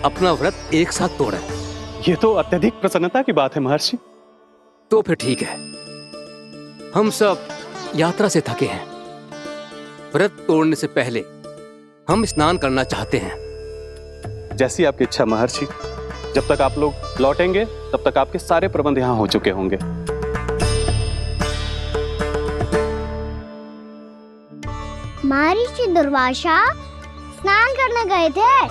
अपना व्रत एक साथ तोड़ें। ये तो अत्यधिक प्रसन्नता की बात है महर्षि। तो फिर ठीक है, हम सब यात्रा से थके हैं। व्रत तोड़ने से पहले हम स्नान करना चाहते हैं। जैसी आपकी इच्छा महर्षि। जब तक आप लोग लौटेंगे तब तक आपके सारे प्रबंध यहाँ हो चुके होंगे। महर्षि दुर्वासा स्नान करने गए थे,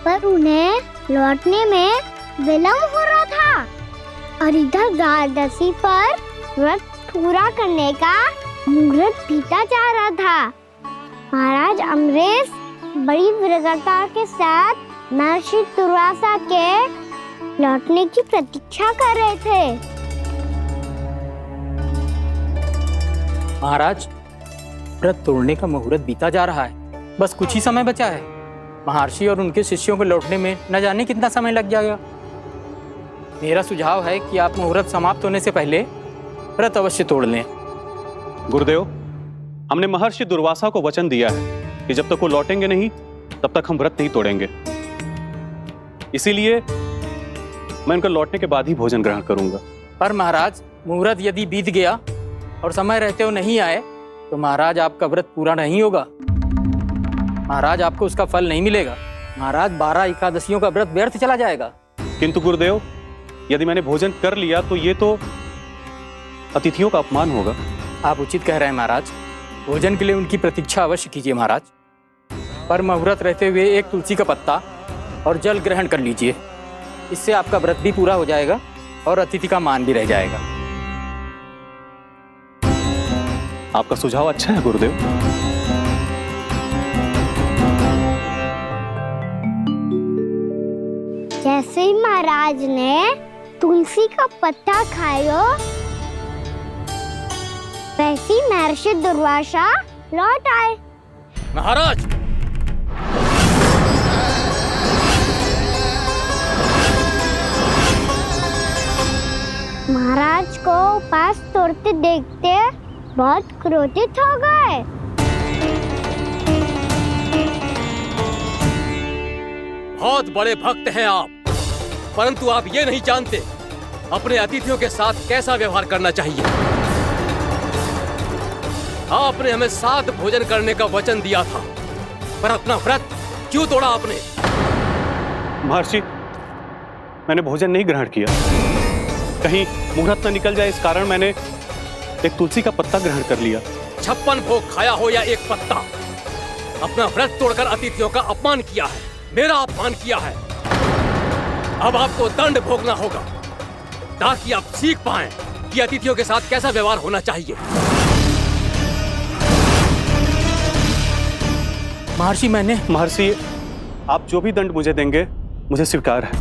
पर उन्हें लौटने में विलंब हो रहा था और इधर द्वादशी पर व्रत पूरा करने का मुहूर्त बीता जा रहा था। महाराज अम्बरीश बड़ी विरगता के साथ महर्षि दुर्वासा के लौटने की प्रतीक्षा कर रहे थे। महाराज, व्रत तोड़ने का मुहूर्त बीता जा रहा है, बस कुछ ही समय बचा है। महर्षि और उनके शिष्यों को लौटने में न जाने कितना समय लग जाएगा। मेरा सुझाव है कि आप मुहूर्त समाप्त होने से पहले व्रत अवश्य तोड़ लें। गुरुदेव, हमने महर्षि दुर्वासा को वचन दिया है कि जब तक वो लौटेंगे नहीं तब तक हम व्रत नहीं तोड़ेंगे। इसीलिए मैं उनके लौटने के बाद ही भोजन ग्रहण करूंगा। पर महाराज, मुहूर्त यदि बीत गया और समय रहते हो नहीं आए तो महाराज आपका व्रत पूरा नहीं होगा। महाराज, आपको उसका फल नहीं मिलेगा। महाराज, 12 एकादशियों का व्रत व्यर्थ चला जाएगा। किंतु गुरुदेव, यदि मैंने भोजन कर लिया तो ये तो अतिथियों का अपमान होगा। आप उचित कह रहे हैं महाराज, भोजन के लिए उनकी प्रतीक्षा अवश्य कीजिए महाराज। पर मुहूर्त रहते हुए एक तुलसी का पत्ता और जल ग्रहण कर लीजिए। इससे आपका व्रत भी पूरा हो जाएगा और अतिथि का मान भी रह जाएगा। आपका सुझाव अच्छा है गुरुदेव। जैसे ही महाराज ने तुलसी का पत्ता खाया, वैसे ही महर्षि दुर्वासा लौट आए। महाराज, महाराज को उपास तोड़ते देखते बहुत क्रोधित हो गए। बहुत बड़े भक्त हैं आप, परंतु आप ये नहीं जानते अपने अतिथियों के साथ कैसा व्यवहार करना चाहिए। आपने हमें साथ भोजन करने का वचन दिया था, पर अपना व्रत क्यों तोड़ा आपने? महर्षि, मैंने भोजन नहीं ग्रहण किया। कहीं मुहूर्त न निकल जाए, इस कारण मैंने एक तुलसी का पत्ता ग्रहण कर लिया। 56 भोग खाया हो या एक पत्ता, अपना व्रत तोड़कर अतिथियों का अपमान किया है, मेरा अपमान किया है। अब आपको दंड भोगना होगा ताकि आप सीख पाएं कि अतिथियों के साथ कैसा व्यवहार होना चाहिए। महर्षि, आप जो भी दंड मुझे देंगे मुझे स्वीकार है,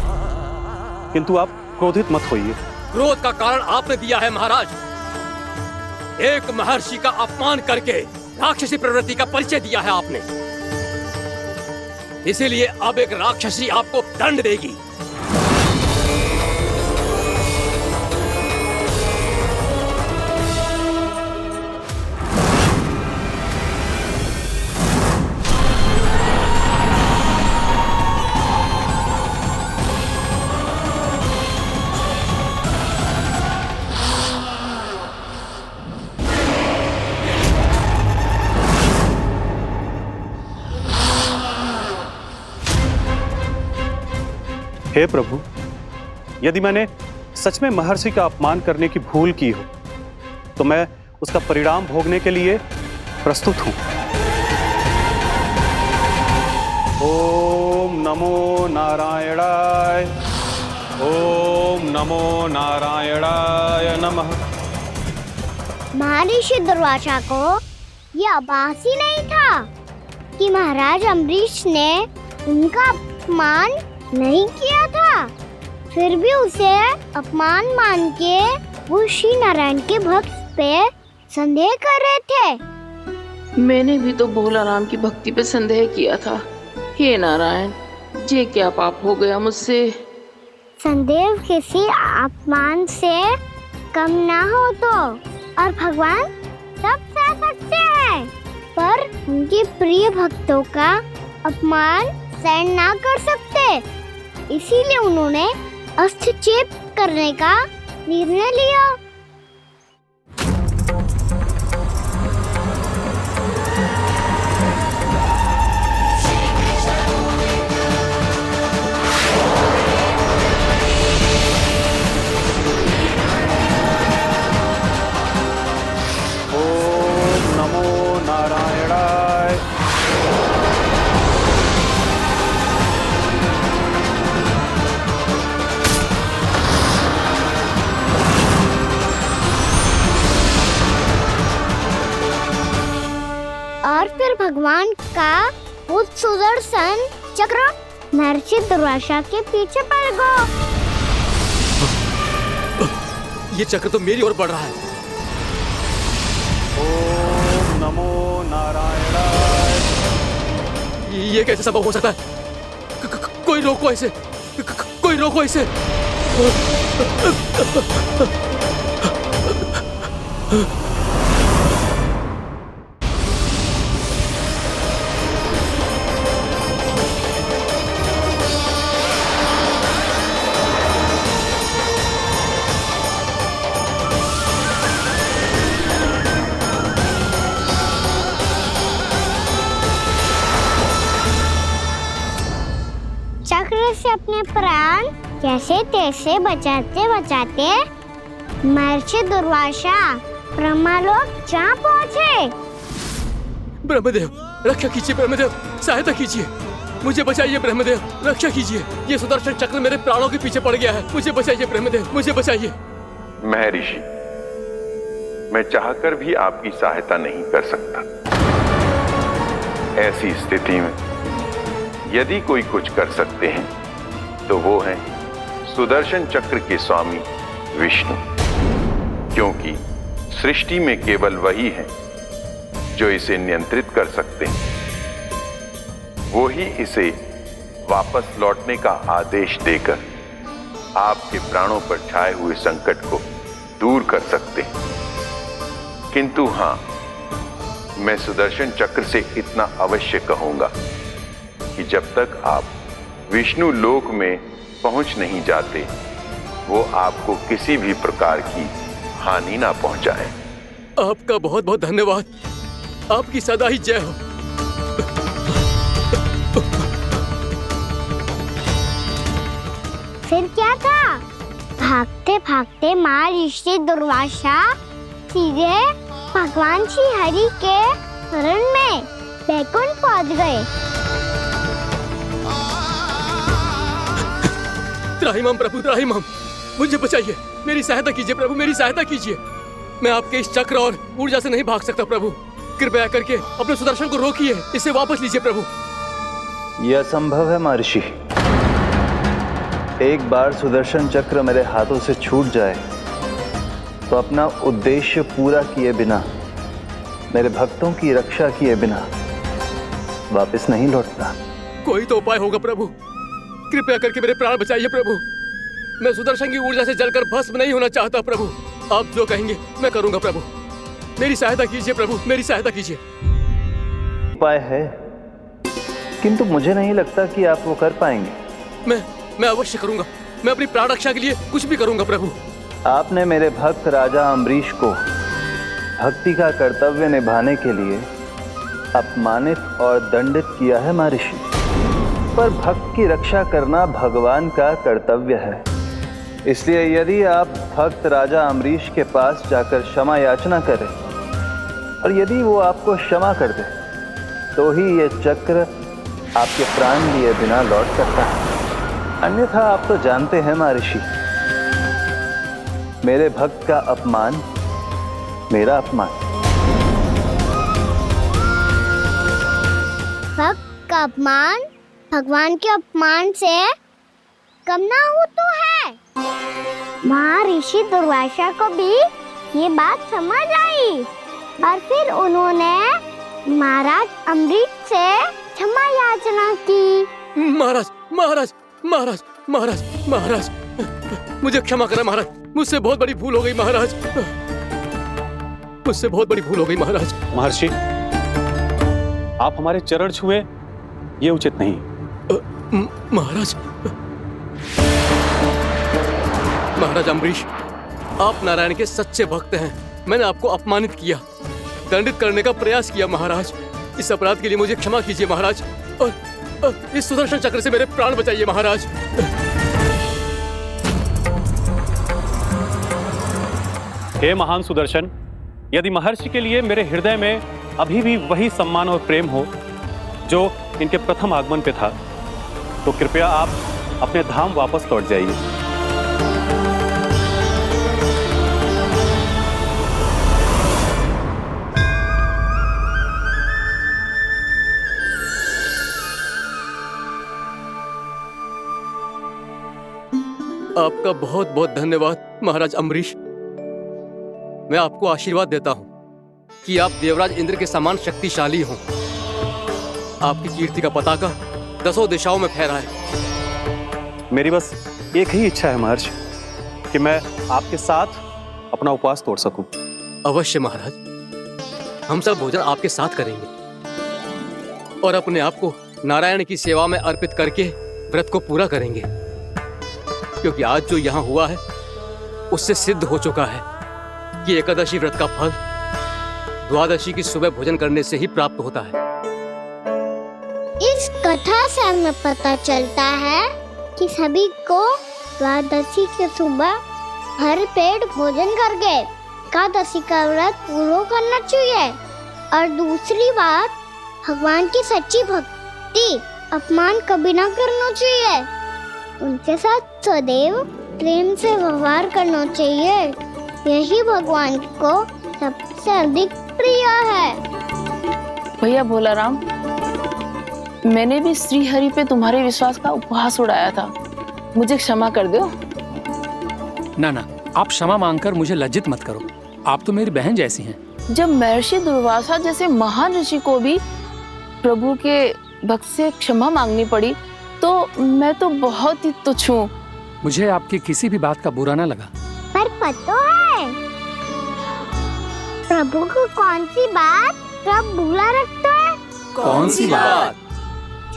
किंतु आप क्रोधित मत होइए। क्रोध का कारण आपने दिया है महाराज। एक महर्षि का अपमान करके राक्षसी प्रवृत्ति का परिचय दिया है आपने। इसीलिए अब एक राक्षसी आपको दंड देगी। हे प्रभु, यदि मैंने सच में महर्षि का अपमान करने की भूल की हो तो मैं उसका परिणाम भोगने के लिए प्रस्तुत हूं। ओम नमो नारायणाय, ओम नमो नारायणाय नमः। महर्षि दुर्वासा को यह आभास ही नहीं था कि महाराज अम्बरीश ने उनका अपमान नहीं किया था। फिर भी उसे अपमान मान के वो श्री नारायण के भक्त पे संदेह कर रहे थे। मैंने भी तो भोला राम की भक्ति पे संदेह किया था। हे नारायण, ये क्या पाप हो गया मुझसे? संदेह किसी अपमान से कम ना हो तो, और भगवान सब सह सकते हैं, पर उनके प्रिय भक्तों का अपमान सहन ना कर सकते। इसीलिए उन्होंने हस्तक्षेप करने का निर्णय लिया। ओम नमो नारायणाय। और फिर भगवान का वो सुदर्शन चक्र महर्षि दुर्वासा के पीछे पड़ गया। ये चक्र तो मेरी ओर बढ़ रहा है। ओम नमो नारायणाय। ये कैसे संभव हो सकता है? कोई रोको इसे, कोई रोको इसे। चक्र से अपने प्राण कैसे तैसे बचाते बचाते महर्षि दुर्वासा ब्रह्मलोक जा पहुंचे। ब्रह्मदेव, रक्षा कीजिए ब्रह्मदेव, सहायता कीजिए, मुझे बचाइए ब्रह्मदेव, रक्षा कीजिए। ये सुदर्शन चक्र मेरे प्राणों के पीछे पड़ गया है, मुझे बचाइए ब्रह्मदेव, मुझे बचाइए। महर्षि, मैं चाहकर भी आपकी सहायता नहीं कर सकता। ऐसी स्थिति में यदि कोई कुछ कर सकते हैं तो वो है सुदर्शन चक्र के स्वामी विष्णु, क्योंकि सृष्टि में केवल वही है जो इसे नियंत्रित कर सकते हैं। वो ही इसे वापस लौटने का आदेश देकर आपके प्राणों पर छाए हुए संकट को दूर कर सकते हैं। किंतु हां, मैं सुदर्शन चक्र से इतना अवश्य कहूंगा कि जब तक आप विष्णु लोक में पहुंच नहीं जाते, वो आपको किसी भी प्रकार की हानि ना पहुंचाए। आपका बहुत बहुत धन्यवाद, आपकी सदा ही जय हो। फिर क्या था? भागते भागते महर्षि दुर्वासा सीधे भगवान श्री हरि के शरण में बैकुंठ पहुंच गए। त्राहिमाम प्रभु, त्राहिमाम, मुझे बचाइए, मेरी सहायता कीजिए प्रभु, मेरी सहायता कीजिए। मैं आपके इस चक्र और ऊर्जा से नहीं भाग सकता प्रभु, कृपया करके अपने सुदर्शन को रोकिए, इसे वापस लीजिए प्रभु। यह संभव है महर्षि। एक बार सुदर्शन चक्र मेरे हाथों से छूट जाए तो अपना उद्देश्य पूरा किए बिना, मेरे भक्तों की रक्षा किए बिना वापस नहीं लौटता। कोई तो उपाय होगा प्रभु, कृपया करके मेरे प्राण बचाइए प्रभु। मैं सुदर्शन की ऊर्जा से जलकर भस्म नहीं होना चाहता प्रभु। आप जो कहेंगे मैं करूंगा प्रभु, मेरी सहायता कीजिए प्रभु, मेरी सहायता कीजिए। उपाय है, किंतु मुझे नहीं लगता कि आप वो कर पाएंगे। मैं अवश्य करूंगा, मैं अपनी प्राण रक्षा के लिए कुछ भी करूंगा प्रभु। आपने मेरे भक्त राजा अम्बरीश को भक्ति का कर्तव्य निभाने के लिए अपमानित और दंडित किया है महर्षि, पर भक्त की रक्षा करना भगवान का कर्तव्य है। इसलिए यदि आप भक्त राजा अम्बरीश के पास जाकर क्षमा याचना करें और यदि वो आपको क्षमा कर दे तो ही ये चक्र आपके प्राण लिए बिना लौट सकता है। अन्यथा आप तो जानते हैं महर्षि, मेरे भक्त का अपमान मेरा अपमान। भक्त का अपमान भगवान के अपमान से कम ना हो तो है। महर्षि दुर्वासा को भी ये बात समझ आई और फिर उन्होंने महाराज अम्बरीश से क्षमा याचना की। महाराज, महाराज, महाराज, महाराज, महाराज, मुझे क्षमा करें महाराज, मुझसे बहुत बड़ी भूल हो गई महाराज, मुझसे बहुत बड़ी भूल हो गई महाराज। महर्षि, आप हमारे चरण छुए ये उचित नहीं। महाराज, महाराज अम्बरीश, आप नारायण के सच्चे भक्त हैं। मैंने आपको अपमानित किया, दंडित करने का प्रयास किया महाराज। इस अपराध के लिए मुझे क्षमा कीजिए महाराज, और इस सुदर्शन चक्र से मेरे प्राण बचाइए महाराज। हे महान सुदर्शन, यदि महर्षि के लिए मेरे हृदय में अभी भी वही सम्मान और प्रेम हो जो इनके प्रथम आगमन पे था, तो कृपया आप अपने धाम वापस लौट जाइए। आपका बहुत बहुत धन्यवाद महाराज अम्बरीश। मैं आपको आशीर्वाद देता हूं कि आप देवराज इंद्र के समान शक्तिशाली हों। आपकी कीर्ति का पताका 10 दिशाओं में फहराए। मेरी बस एक ही इच्छा है महर्षि, कि मैं आपके साथ अपना उपवास तोड़ सकूं। अवश्य महाराज, हम सब भोजन आपके साथ करेंगे और अपने आप को नारायण की सेवा में अर्पित करके व्रत को पूरा करेंगे, क्योंकि आज जो यहाँ हुआ है उससे सिद्ध हो चुका है कि एकादशी व्रत का फल द्वादशी की सुबह भोजन करने से ही प्राप्त होता है। इस कथा से हमें पता चलता है कि सभी को द्वादशी के सुबह भर पेट भोजन करके एकादशी का व्रत पूरा करना चाहिए। और दूसरी बात, भगवान की सच्ची भक्ति अपमान कभी ना करना चाहिए। उनके साथ सदैव प्रेम से व्यवहार करना चाहिए। यही भगवान को सबसे अधिक प्रिय है। भैया भोलाराम, मैंने भी श्री हरि पे तुम्हारे विश्वास का उपहास उड़ाया था, मुझे क्षमा कर दो। ना ना, आप क्षमा मांगकर मुझे लज्जित मत करो, आप तो मेरी बहन जैसी हैं। जब महर्षि दुर्वासा जैसे महान ऋषि को भी प्रभु के भक्त से क्षमा मांगनी पड़ी, तो मैं तो बहुत ही तुच्छ हूँ। मुझे आपकी किसी भी बात का बुरा ना लगा। पर पता है प्रभु को कौन सी बात सब भूला रखता है? कौन सी बात?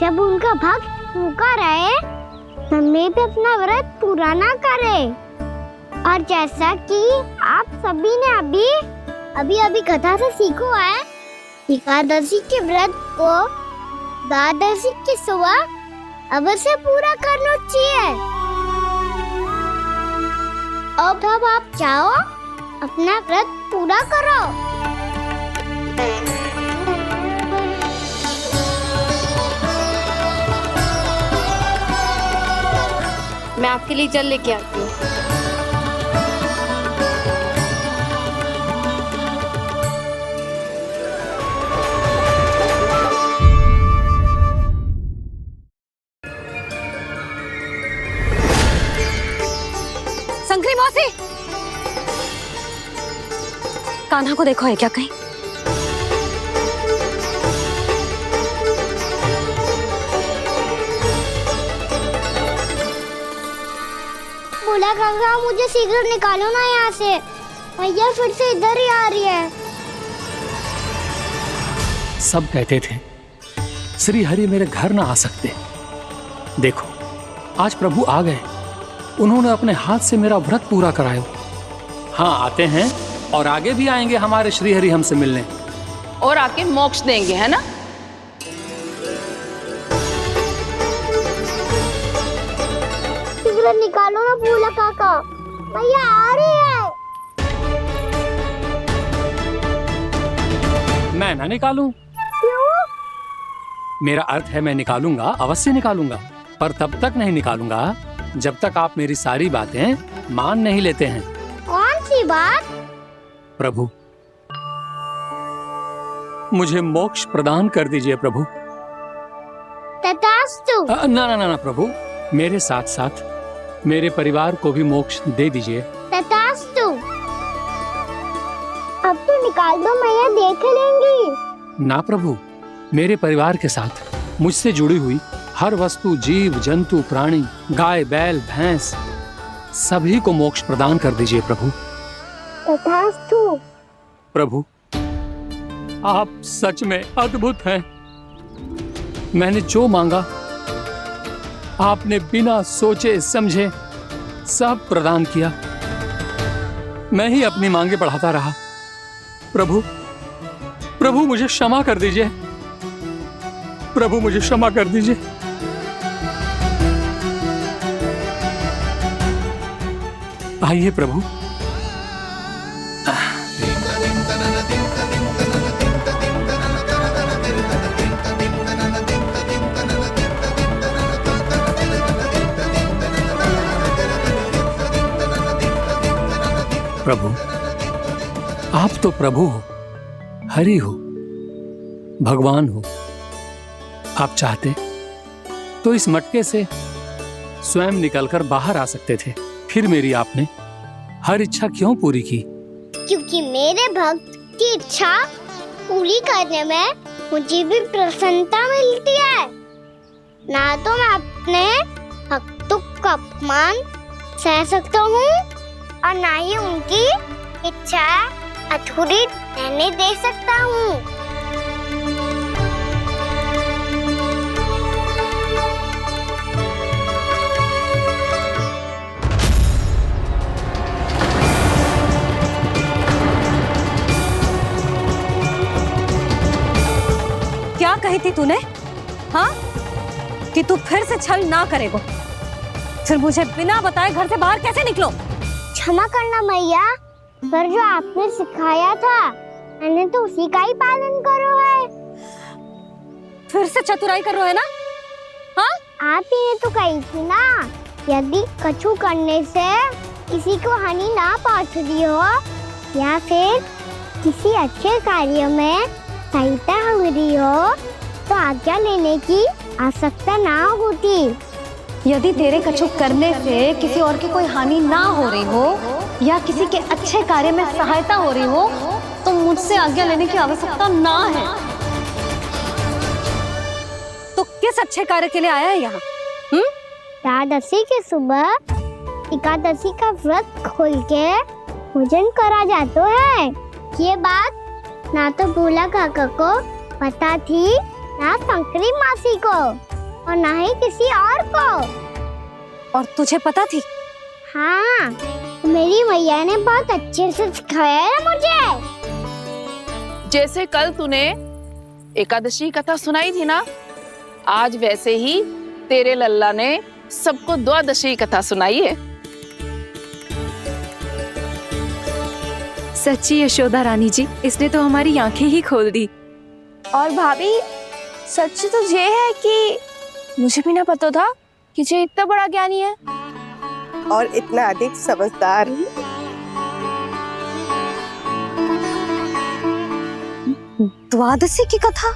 जब उनका भक्त भूखा रहे, समय पे अपना व्रत पूरा ना करे। और जैसा कि आप सभी ने अभी कथा से सीखो है, एकादशी के व्रत को द्वादशी की सुबह अवश्य पूरा करना चाहिए। अब आप जाओ, अपना व्रत पूरा करो। मैं आपके लिए जल लेके आती हूँ। शंकरी मौसी, कान्हा को देखो है क्या कहीं? बोला गंगा, मुझे शीघ्र निकालो ना यहाँ से। भैया फिर से इधर ही आ रही है। सब कहते थे श्री हरि मेरे घर ना आ सकते। देखो, आज प्रभु आ गए, उन्होंने अपने हाथ से मेरा व्रत पूरा कराया। हाँ, आते हैं और आगे भी आएंगे हमारे श्री हरि हमसे मिलने, और आके मोक्ष देंगे, है ना? शीघ्र निकालो ना भोला काका, भैया आ रही है। मैं ना निकालूं? क्यों? मेरा अर्थ है मैं निकालूंगा, अवश्य निकालूंगा, पर तब तक नहीं निकालूंगा जब तक आप मेरी सारी बातें मान नहीं लेते हैं। कौन सी बात? प्रभु, मुझे मोक्ष प्रदान कर दीजिए प्रभु। तथास्तु। ना ना ना प्रभु, मेरे साथ साथ मेरे परिवार को भी मोक्ष दे दीजिए। तथास्तु। अब तो निकाल दो, मैया देख लेंगी। ना प्रभु, मेरे परिवार के साथ मुझसे जुड़ी हुई हर वस्तु, जीव जंतु, प्राणी, गाय बैल भैंस, सभी को मोक्ष प्रदान कर दीजिए प्रभु। तथास्तु। प्रभु, आप सच में अद्भुत हैं। मैंने जो मांगा आपने बिना सोचे समझे सब प्रदान किया। मैं ही अपनी मांगे बढ़ाता रहा। प्रभु, प्रभु मुझे क्षमा कर दीजिए। प्रभु मुझे क्षमा कर दीजिए। आइए प्रभु। प्रभु, आप तो प्रभु हो, हरि हो, भगवान हो। आप चाहते तो इस मटके से स्वयं निकलकर बाहर आ सकते थे, फिर मेरी आपने हर इच्छा क्यों पूरी की? क्योंकि मेरे भक्त की इच्छा पूरी करने में मुझे भी प्रसन्नता मिलती है। ना तो मैं अपने भक्तों का अपमान सह सकता हूँ और ना ही उनकी इच्छा अधूरी रहने दे सकता हूँ। क्या कही थी तूने? हाँ, कि तू फिर से छल ना करेगा। फिर मुझे बिना बताए घर से बाहर कैसे निकलो? क्षमा करना मैया, पर जो आपने सिखाया था मैंने तो उसी का ही पालन करो है। फिर से चतुराई कर रहे हो है ना? हाँ, आप ही ने तो कही थी ना, यदि कछु करने से किसी को हानि ना पहुंचती हो या फिर किसी अच्छे कार्य में सहायता हो रही हो तो आज्ञा लेने की आवश्यकता ना होती। यदि तेरे कछु करने से किसी और की कोई हानि ना हो रही हो या किसी के अच्छे कार्य में सहायता हो रही हो तो मुझसे आज्ञा लेने की आवश्यकता ना है। तो किस अच्छे कार्य के लिए आया है यहाँ? एकादशी के सुबह एकादशी का व्रत खोल के भोजन करा जाता है। ये बात ना तो भोला काका को पता थी, ना शंकरी मासी को और ना ही किसी और को। और तुझे पता थी? हाँ, मेरी मैया ने बहुत अच्छे से सिखाया है मुझे। जैसे कल तूने एकादशी कथा सुनाई थी ना, आज वैसे ही तेरे लल्ला ने सबको द्वादशी कथा सुनाई है। सच्ची यशोदा रानी जी, इसने तो हमारी आंखें ही खोल दी। और भाभी, सच तो ये है कि मुझे भी ना पता था कि ये इतना बड़ा ज्ञानी है और इतना अधिक समझदार। द्वादशी की कथा?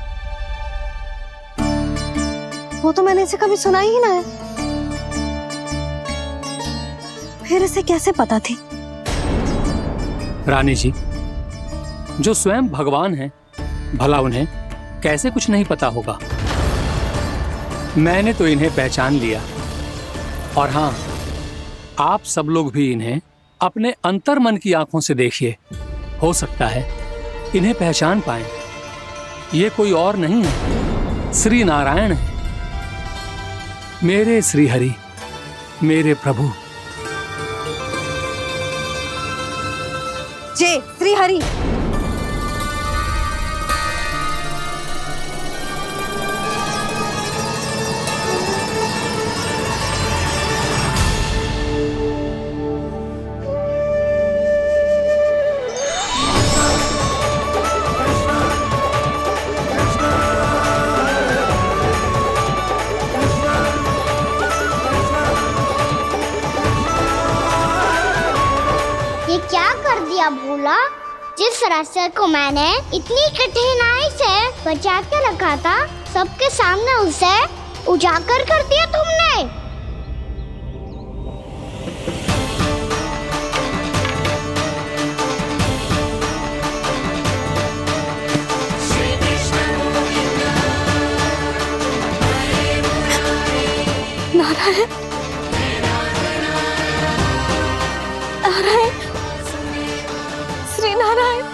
वो तो मैंने इसे कभी सुना ही ना है। फिर इसे कैसे पता थी? रानी जी, जो स्वयं भगवान हैं, भला उन्हें कैसे कुछ नहीं पता होगा? मैंने तो इन्हें पहचान लिया। और हाँ, आप सब लोग भी इन्हें अपने अंतर मन की आंखों से देखिए, हो सकता है इन्हें पहचान पाएं। ये कोई और नहीं है, श्री नारायण है, मेरे श्री हरि, मेरे प्रभु। जय श्री हरि। ये क्या कर दिया भोला? जिस रास्ते को मैंने इतनी कठिनाई से बचा के रखा था, सबके सामने उसे उजागर कर दिया तुमने। नारायण, नारायण, श्री नारायण।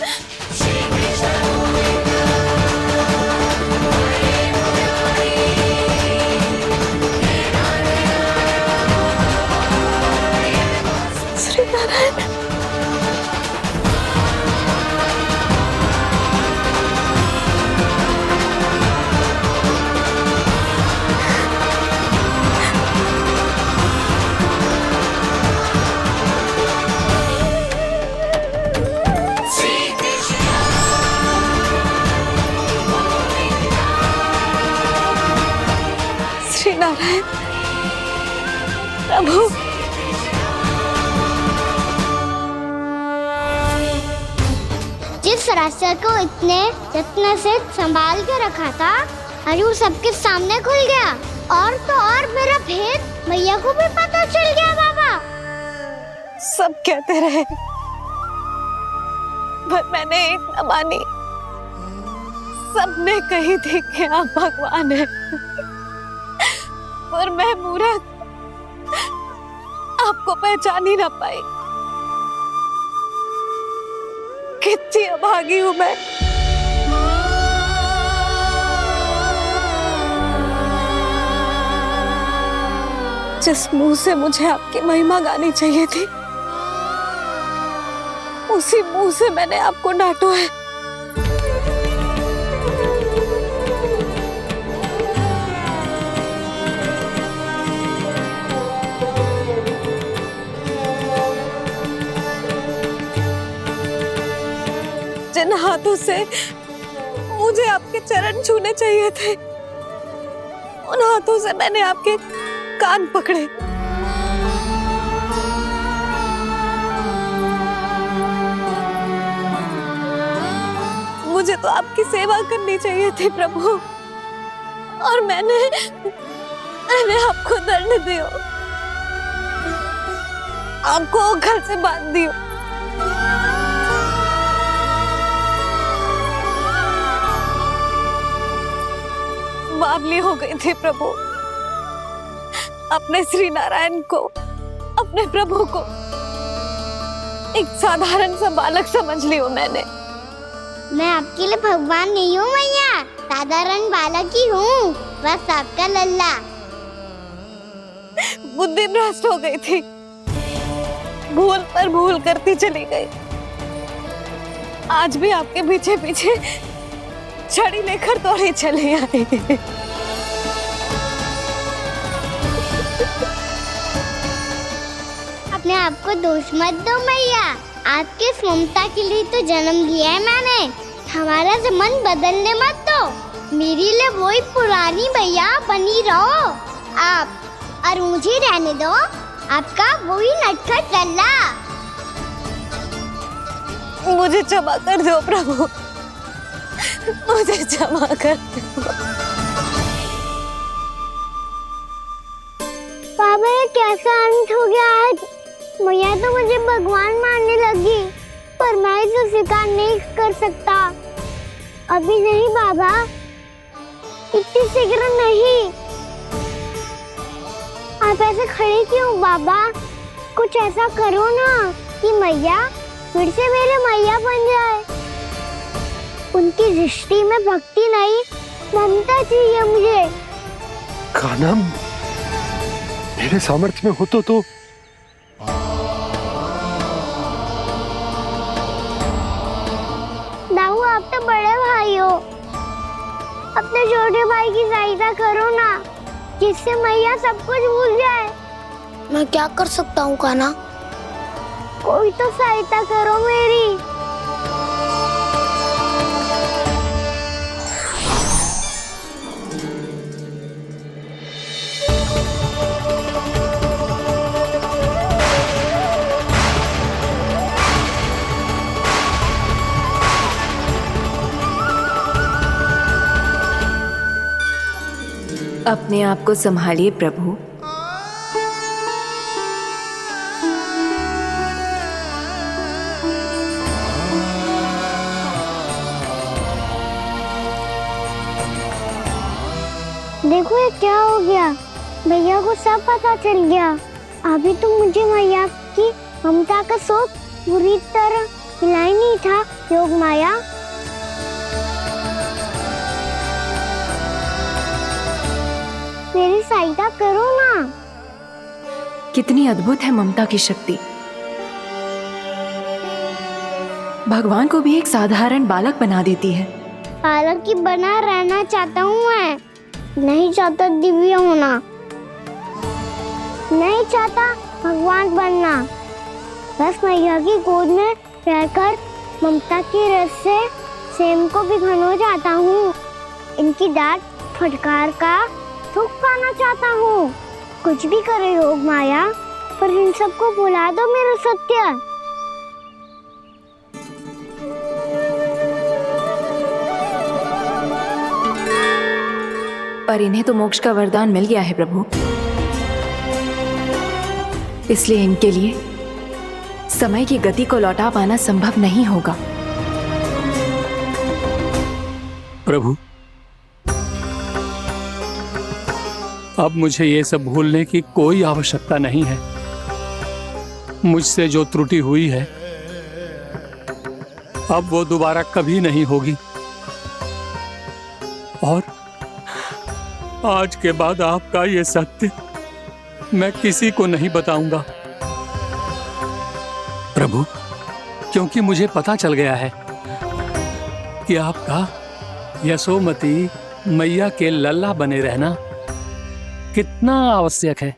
प्रभु। जिस रास्ते को इतने यत्न से संभाल के रखा था, आज वो सबके सामने खुल गया। और तो और मेरा भेद मैया को भी पता चल गया बाबा। सब कहते रहे पर मैंने एक न मानी। सबने कही थी कि आप भगवान हैं, पर मैं मूर्ख आपको पहचान ही ना पाई। कितनी अभागी हूं मैं। जिस मुंह से मुझे आपकी महिमा गानी चाहिए थी, उसी मुंह से मैंने आपको डांटा है। जिन हाथों से मुझे आपके चरण छूने चाहिए थे, उन हाथों से मैंने आपके कान पकड़े। मुझे तो आपकी सेवा करनी चाहिए थी प्रभु, और मैंने आपको दंड दियो, आपको घर से बांध दियो। बावली हो गई थी प्रभु। अपने श्री नारायण को, अपने प्रभु को एक साधारण सा बालक समझ लियो मैंने। मैं आपके लिए भगवान नहीं हूँ मैया, साधारण बालक ही हूँ, बस आपका लल्ला। बुद्धि भ्रष्ट हो गई थी, भूल पर भूल करती चली गई। आज भी आपके पीछे पीछे छड़ी लेकर दौड़े चले आए। अपने आप को दोष मत दो मैया, आपके इस ममता के लिए तो जन्म लिया है मैंने। हमारा मन बदलने मत दो, मेरे लिए वही पुरानी मैया बनी रहो आप, और मुझे रहने दो आपका वही नटखट लल्ला। मुझे क्षमा कर दो प्रभु, मुझे क्षमा कर दो। बाबा ये कैसा अंत हो गया आज? मैया तो मुझे भगवान मानने लगी, पर मैं इसे स्वीकार नहीं कर सकता। अभी नहीं बाबा, इतनी शीघ्र नहीं। आप ऐसे खड़े क्यों बाबा? कुछ ऐसा करो ना कि मैया फिर से मेरे मैया बन जाए। उनकी दृष्टि में भक्ति नहीं, ममता चाहिए मुझे। कान्हा, मेरे सामर्थ्य में हो तो दाऊ, आप तो बड़े भाई हो, अपने छोटे भाई की सहायता करो ना, जिससे मैया सब कुछ भूल जाए। मैं क्या कर सकता हूँ कान्हा? कोई तो सहायता करो मेरी। अपने आप को संभालिए प्रभु। देखो ये क्या हो गया, भैया को सब पता चल गया। अभी तो मुझे मैया की ममता का शौक बुरी तरह मिला ही नहीं था। योग माया, मेरी सहायता करो ना। कितनी अद्भुत है ममता की शक्ति। भगवान को भी एक साधारण बालक बना देती है। बालक की बना रहना चाहता हूँ मैं, नहीं चाहता दिव्य होना, नहीं चाहता भगवान बनना। बस मैया की गोद में रहकर ममता की रस से सेम को भी घनो चाहता हूँ। इनकी डांट फटकार का सुख पाना चाहता हूँ। कुछ भी करे योग माया, पर इन सबको भुला दो मेरा सत्य। पर इन्हें तो मोक्ष का वरदान मिल गया है प्रभु, इसलिए इनके लिए समय की गति को लौटा पाना संभव नहीं होगा। प्रभु, अब मुझे ये सब भूलने की कोई आवश्यकता नहीं है। मुझसे जो त्रुटि हुई है अब वो दोबारा कभी नहीं होगी, और आज के बाद आपका ये सत्य मैं किसी को नहीं बताऊंगा प्रभु, क्योंकि मुझे पता चल गया है कि आपका यशोमती मैया के लल्ला बने रहना कितना आवश्यक है।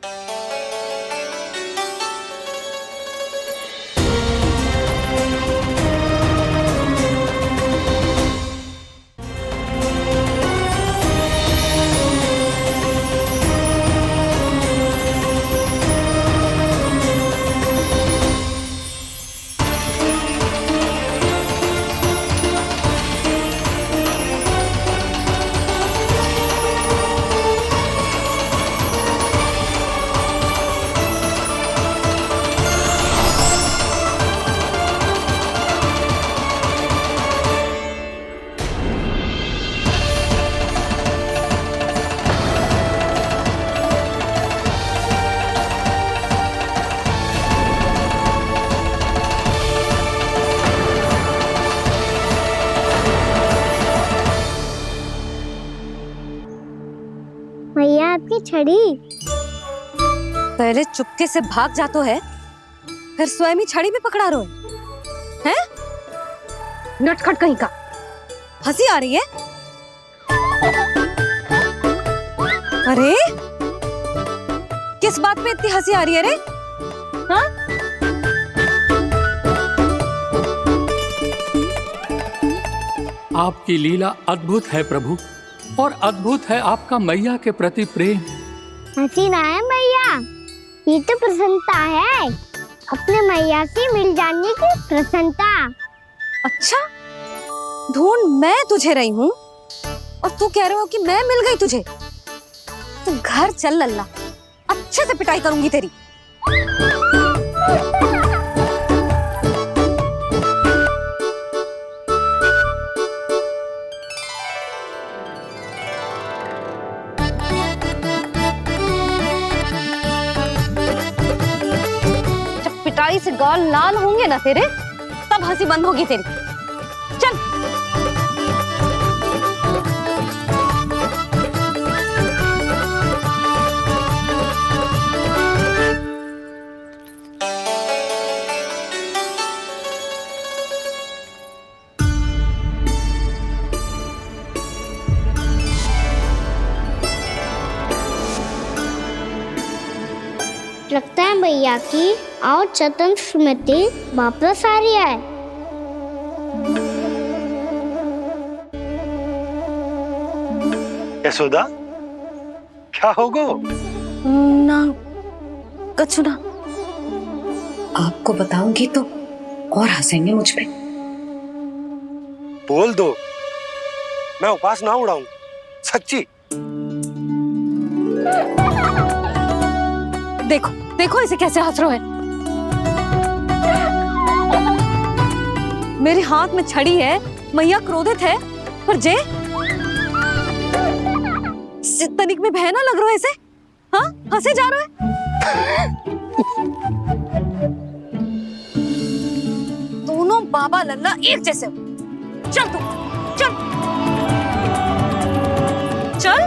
मैया आपकी छड़ी। पहले चुपके से भाग जातो है, फिर स्वयं ही छड़ी भी पकड़ा रो है? नटखट कहीं का। हंसी आ रही है? अरे किस बात पे इतनी हंसी आ रही है रे? हाँ? आपकी लीला अद्भुत है प्रभु, और अद्भुत है आपका मैया के प्रति प्रेम। हंसी ना है मैया, ये तो प्रसन्नता है, अपने मैया से मिल जाने की प्रसन्नता। अच्छा, ढूंढ मैं तुझे रही हूँ और तू कह रहे हो कि मैं मिल गई तुझे। तू घर चल लल्ला, अच्छे से पिटाई करूंगी तेरी। पिटाई से गाल लाल होंगे ना तेरे, तब हंसी बंद होगी तेरी। चल। लगता है भैया की और चतन स्मृति वापस आ रही है। यशोदा, क्या होगो? ना कछु ना। आपको बताऊंगी तो और हंसेंगे मुझ पे। बोल दो, मैं उपास ना उड़ाऊं, सच्ची। देखो देखो इसे कैसे हंस रहा है। मेरे हाथ में छड़ी है, मैया क्रोधित है, पर जे तनिक में भय ना लग रहा है इसे? हाँ, हंसे जा रहा है। दोनों बाबा लल्ला एक जैसे हो। चल तू, चल चल।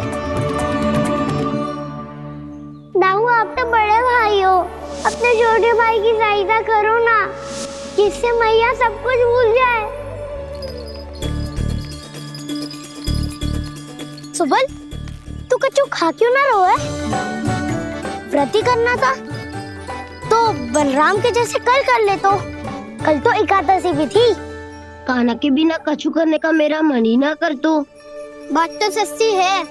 दाऊ, आप तो बड़े भाई हो, अपने छोटे भाई की सहायता करो ना, जिससे मैया सब कुछ भूल जाए। सुबल, तू कछु खा क्यों ना रहो है? व्रत करना था तो बलराम के जैसे कल कर ले तो। कल तो एकादशी भी थी। कान्हा के बिना कछु करने का मेरा मन ही ना कर तो। बात तो सच्ची है,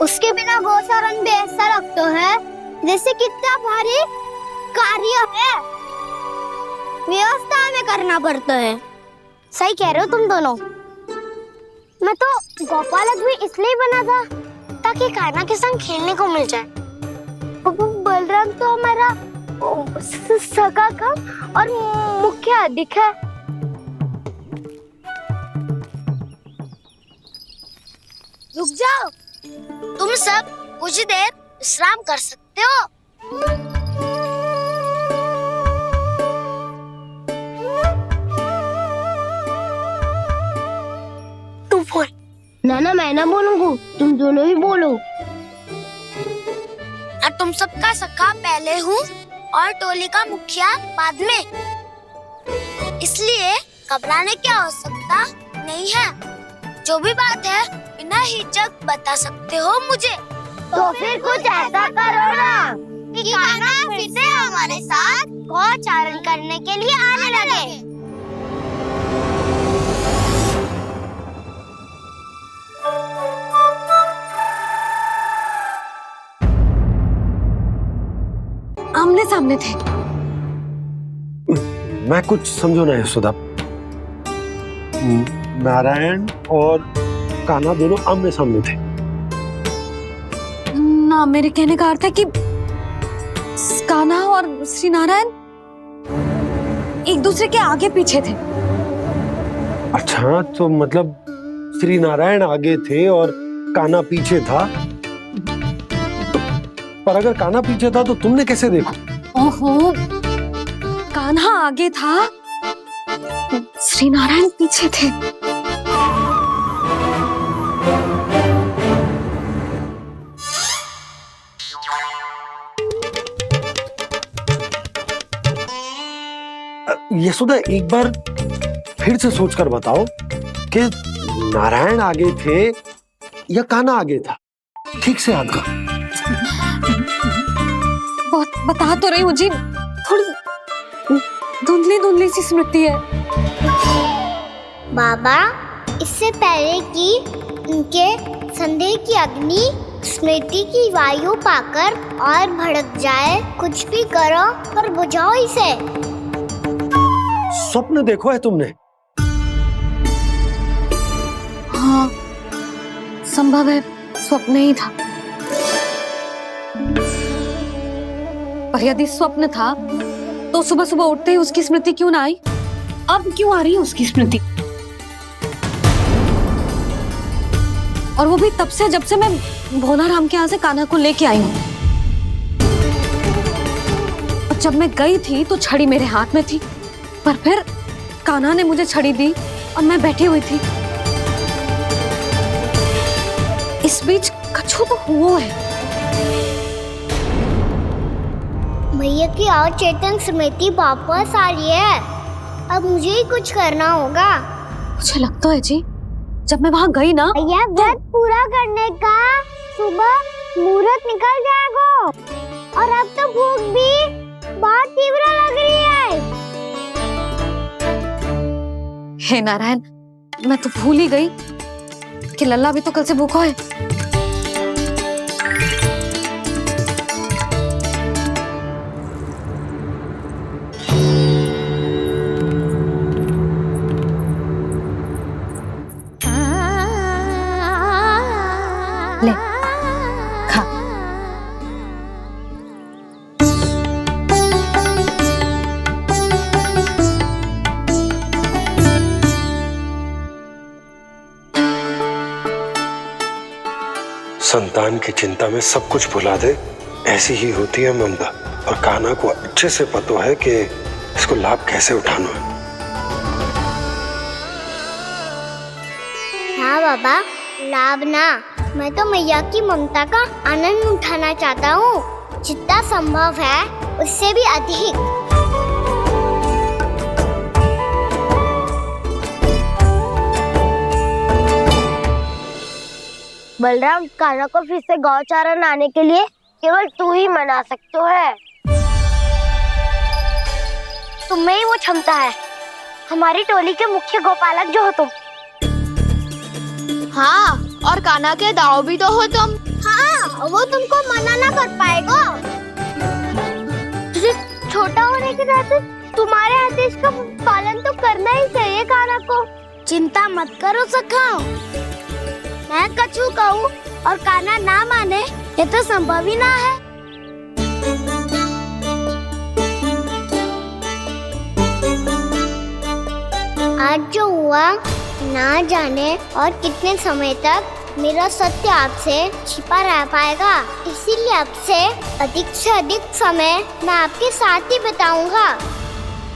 उसके बिना गोचारण भी ऐसा लगता है जैसे कितना भारी कार्य है, व्यवस्था में करना पड़ता है। सही कह रहे हो तुम दोनों। मैं तो गोपालक भी इसलिए बना था ताकि कान्हा के संग खेलने को मिल जाए। बलराम तो हमारा सगा कम और मुख्य अधिक है। रुक जाओ, तुम सब कुछ देर विश्राम कर सकते हो। तू बोल। ना मैं ना बोलूंगा, तुम दोनों ही बोलो। और तुम सबका सखा पहले हूँ और टोली का मुखिया बाद में, इसलिए घबराने की आवश्यकता नहीं है। जो भी बात है बिना हिचक बता सकते हो मुझे। तो फिर कुछ ऐसा करो ना कि कान्हा फिर से हमारे साथ गौचारण करने के लिए आने लगे। आमने सामने थे। मैं कुछ समझो ना यशोदा। नारायण और कान्हा दोनों आमने सामने थे। ना, मेरे कहने का अर्थ है कि कान्हा और श्री नारायण एक दूसरे के आगे पीछे थे। अच्छा, तो मतलब श्री नारायण आगे थे और कान्हा पीछे था। पर अगर कान्हा पीछे था तो तुमने कैसे देखा? ओहो, कान्हा आगे था, श्री नारायण पीछे थे। यशोदा, एक बार फिर से सोचकर बताओ कि नारायण आगे थे या कान्हा आगे था? ठीक से याद कर। बता तो रही हूँ जी, थोड़ी धुंधली सी स्मृति है। बाबा, इससे पहले कि उनके संदेह की अग्नि स्मृति की वायु पाकर और भड़क जाए, कुछ भी करो पर बुझाओ इसे। स्वप्न देखो है तुमने? हाँ, संभव है स्वप्न ही था। पर यदि स्वप्न था तो सुबह सुबह उठते ही उसकी स्मृति क्यों ना आई? अब क्यों आ रही है उसकी स्मृति? और वो भी तब से जब से मैं भोलाराम के यहाँ से कान्हा को लेके आई हूँ। और जब मैं गई थी तो छड़ी मेरे हाथ में थी, पर फिर कान्हा ने मुझे छड़ी दी और मैं बैठी हुई थी। इस बीच कछु तो हुआ है। भैया की अचेतन स्मृति वापस आ रही है। अब मुझे ही कुछ करना होगा। मुझे लगता है जी, जब मैं वहाँ गई ना, भैया व्रत पूरा करने का सुबह मुहूर्त निकल जाएगा और अब तो भूख भी बहुत तीव्र लग रही है। हे नारायण, मैं तो भूल ही गई कि लल्ला भी तो कल से भूखा है। ले, खा। संतान की चिंता में सब कुछ भुला दे, ऐसी ही होती है ममता। और कान्हा को अच्छे से पता है कि इसको लाभ कैसे उठाना है। हाँ बाबा, लाभ ना, मैं तो मैया की ममता का आनंद उठाना चाहता हूँ, जितना संभव है उससे भी अधिक। बलराम, कान्हा को फिर से गौचारण आने के लिए केवल तू ही मना सकते है। तुम्हें ही वो क्षमता है, हमारी टोली के मुख्य गोपालक जो हो तुम। हाँ, और कान्हा के दाव भी तो हो तुम। हाँ, वो तुमको मना ना कर पाएगा। एक रहते तुम्हारे आदेश का पालन तो करना ही चाहिए काना को। चिंता मत करो सखा, मैं कछु कहूँ और काना ना माने ये तो संभव ही ना है। आज जो हुआ ना जाने और कितने समय तक मेरा सत्य आपसे छिपा रह पाएगा, इसीलिए आपसे अधिक से अधिक समय मैं आपके साथ ही बिताऊंगा।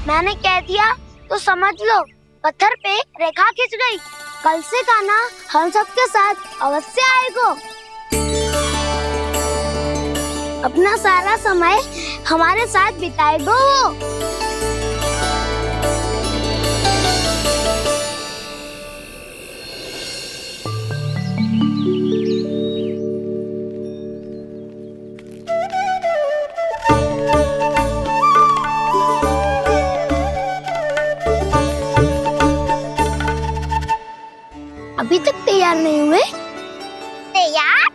मैंने कह दिया तो समझ लो, पत्थर पे रेखा खिंच गई। कल से काना हम सबके साथ अवश्य आएगा। अपना सारा समय हमारे साथ बिताएगा वो। अभी तक तैयार नहीं हुए? तैयार?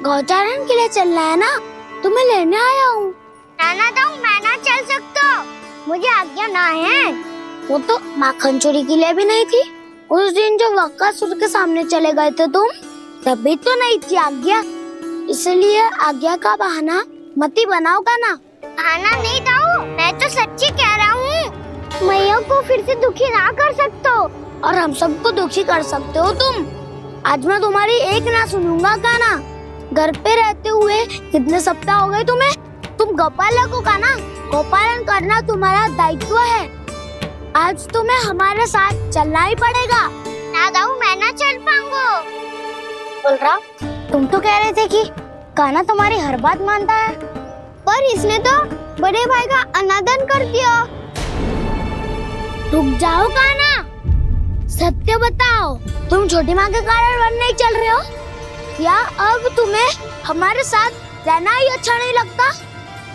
गौचारण के लिए चलना है ना, तुम्हें लेने आया हूँ। नाना दाऊ मैं ना चल सकता, मुझे आज्ञा ना है। वो तो माखन चोरी के लिए भी नहीं थी। उस दिन जो वक्कासुर के सामने चले गए थे तुम, तभी तो नहीं थी आज्ञा। इसलिए आज्ञा का बहाना मत ही बनाओगा ना। बहाना नहीं दाऊ, मैं तो सच्ची कह रहा हूँ। मैया को फिर से दुखी ना कर सकते हो और हम सबको दुखी कर सकते हो तुम। आज मैं तुम्हारी एक ना सुनूंगा काना। घर पे रहते हुए कितने सप्ताह हो गए तुम्हें? तुम गोपालक हो काना, गोपालन करना तुम्हारा दायित्व है। आज तुम्हें हमारे साथ चलना ही पड़ेगा। ना दाऊ मैं ना चल पाऊंगा। बलराम, तुम तो कह रहे थे कि काना तुम्हारी हर बात मानता है, पर इसने तो बड़े भाई का अनादर कर दिया। रुक जाओ काना, सत्य बताओ, तुम छोटी माँ के कारण वन नहीं चल रहे हो या अब तुम्हें हमारे साथ रहना ही अच्छा नहीं लगता?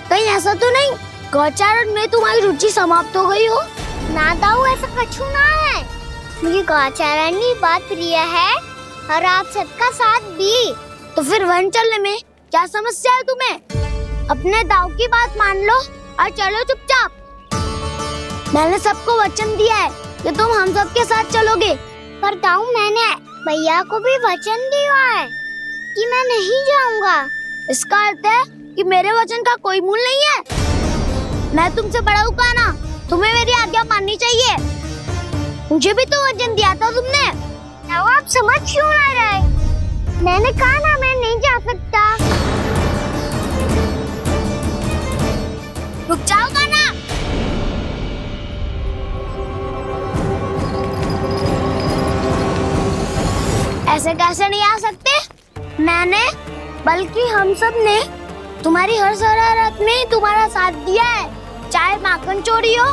कहीं ऐसा तो नहीं गौचारण में तुम्हारी रुचि समाप्त हो गई हो? ना दाऊ ऐसा कछु ना है, मुझे गौचारण की बात प्रिय है और आप सबका साथ भी। तो फिर वन चलने में क्या समस्या है तुम्हें? अपने दाऊ की बात मान लो और चलो चुपचाप। मैंने सबको वचन दिया है कि तुम हम सबके साथ चलोगे। पर दाऊ मैंने भैया को भी वचन दिया है कि मैं नहीं जाऊंगा। इसका अर्थ है कि मेरे वचन का कोई मूल नहीं है। मैं तुमसे बड़ा हूँ काना, तुम्हें मेरी आज्ञा माननी चाहिए। मुझे भी तो वचन दिया था तुमने। दाऊ आप समझ क्यों आ रहे? मैंने कहा ना मैं नहीं जा सकता। रुक जाओ काना। ऐसे कैसे नहीं आ सकते? मैंने बल्कि हम सब ने तुम्हारी हर शरारत में तुम्हारा साथ दिया है, चाहे माखन चोरी हो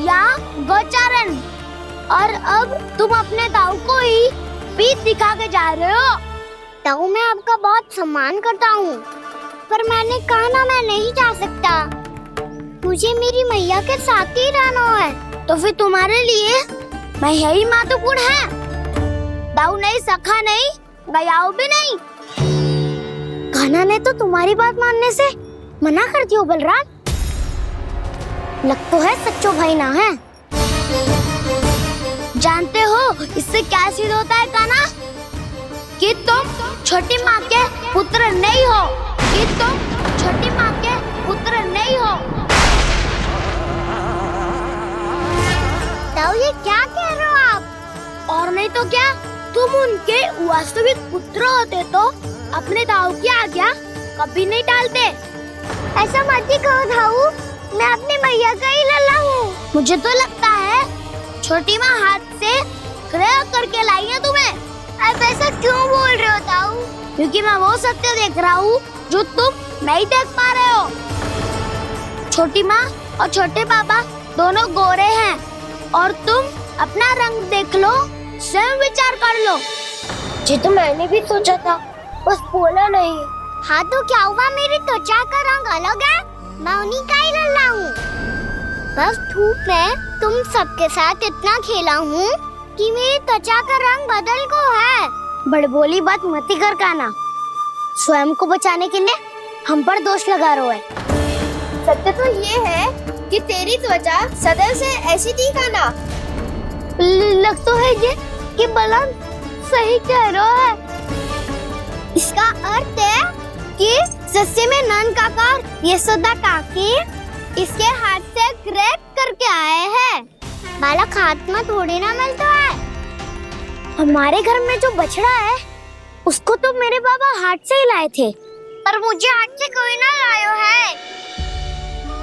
या गौचारण। और अब तुम अपने दाऊ को ही पीठ दिखा के जा रहे हो। दाऊ मैं आपका बहुत सम्मान करता हूँ, पर मैंने कहा ना मैं नहीं जा सकता। मुझे मेरी मैया के साथ ही रहना है। तो फिर तुम्हारे लिए मैया ही महत्वपूर्ण है। दाऊ नहीं, सखा नहीं, गयाऊ भी नहीं। कान्हा ने तो तुम्हारी बात मानने से मना कर दिया बलराम। लग तो है सच्चो भाई ना है। जानते हो इससे क्या सिद्ध होता है कान्हा? कि तुम छोटी माँ के पुत्र नहीं हो, कि तुम छोटी माँ के पुत्र नहीं हो। दाऊ ये क्या कह रहे हो आप? और नहीं तो क्या, तुम उनके वास्तविक पुत्र होते तो अपने दाऊ की आज्ञा कभी नहीं टालते। ऐसा मत ही कहो दाऊ, मैं अपनी मैया का ही लल्ला हूँ। मुझे तो लगता है छोटी माँ हाथ से ग्रह करके लाई है तुम्हें। अब ऐसा क्यों बोल रहे हो दाऊ? क्योंकि मैं वो सत्य देख रहा हूँ जो तुम नहीं देख पा रहे हो। छोटी माँ और छोटे पापा दोनों गोरे हैं और तुम अपना रंग देख लो, स्वयं विचार कर लो। जी तो मैंने भी सोचा था, बस बोला नहीं। हाँ तो क्या हुआ, मेरी त्वचा का रंग अलग है, मैं उन्हीं का ही लल्ला हूँ। बस धूप में तुम सबके साथ इतना खेला हूँ कि मेरी त्वचा का रंग बदल को है। बड़बोली बात मत ही कर कान्हा, स्वयं को बचाने के लिए हम पर दोष लगा रहे हो। सत्य तो ये है कि तेरी त्वचा सदैव से ऐसी थी कान्हा। लग तो है ये कि बलराम सही कह रहा है। इसका अर्थ है कि सस्ते में नंद काका यशोदा काकी इसके हाथ से ग्रेट करके आए हैं। बालक हाथ में थोड़ी ना मिलता है। हमारे घर में जो बछड़ा है उसको तो मेरे बाबा हाथ से ही लाए थे, पर मुझे हाथ से कोई ना लाया है।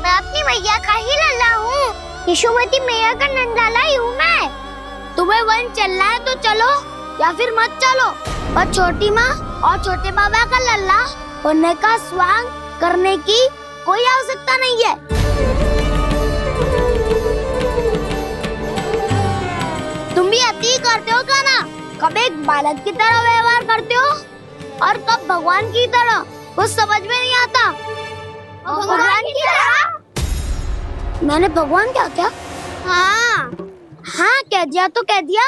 मैं अपनी मैया का ही लल्ला हूँ, यशोमती मैया का नंदलाला ही हूँ मैं। तुम्हें वन चलना है तो चलो या फिर मत चलो, और छोटी माँ और छोटे बाबा का लल्ला होने का स्वांग करने की कोई आवश्यकता नहीं है। तुम भी अति करते हो क्या ना? कब एक बालक की तरह व्यवहार करते हो और कब भगवान की तरह, कुछ समझ में नहीं आता। भगवान की तरह? मैंने भगवान क्या क्या? हाँ हाँ कह दिया तो कह दिया।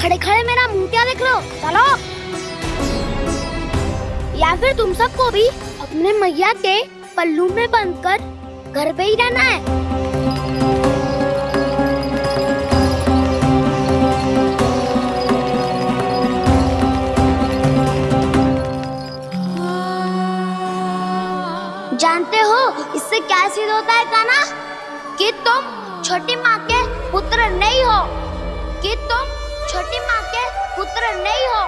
खड़े खड़े मेरा मुंह क्या देख लो, चलो। या फिर तुम सबको भी अपने मैया के पल्लू में बंधकर घर पे ही रहना है। जानते हो इससे क्या सिद्ध होता है कान्हा? कि तुम छोटी माँ के पुत्र नहीं हो, कि तुम छोटी माँ के पुत्र नहीं हो।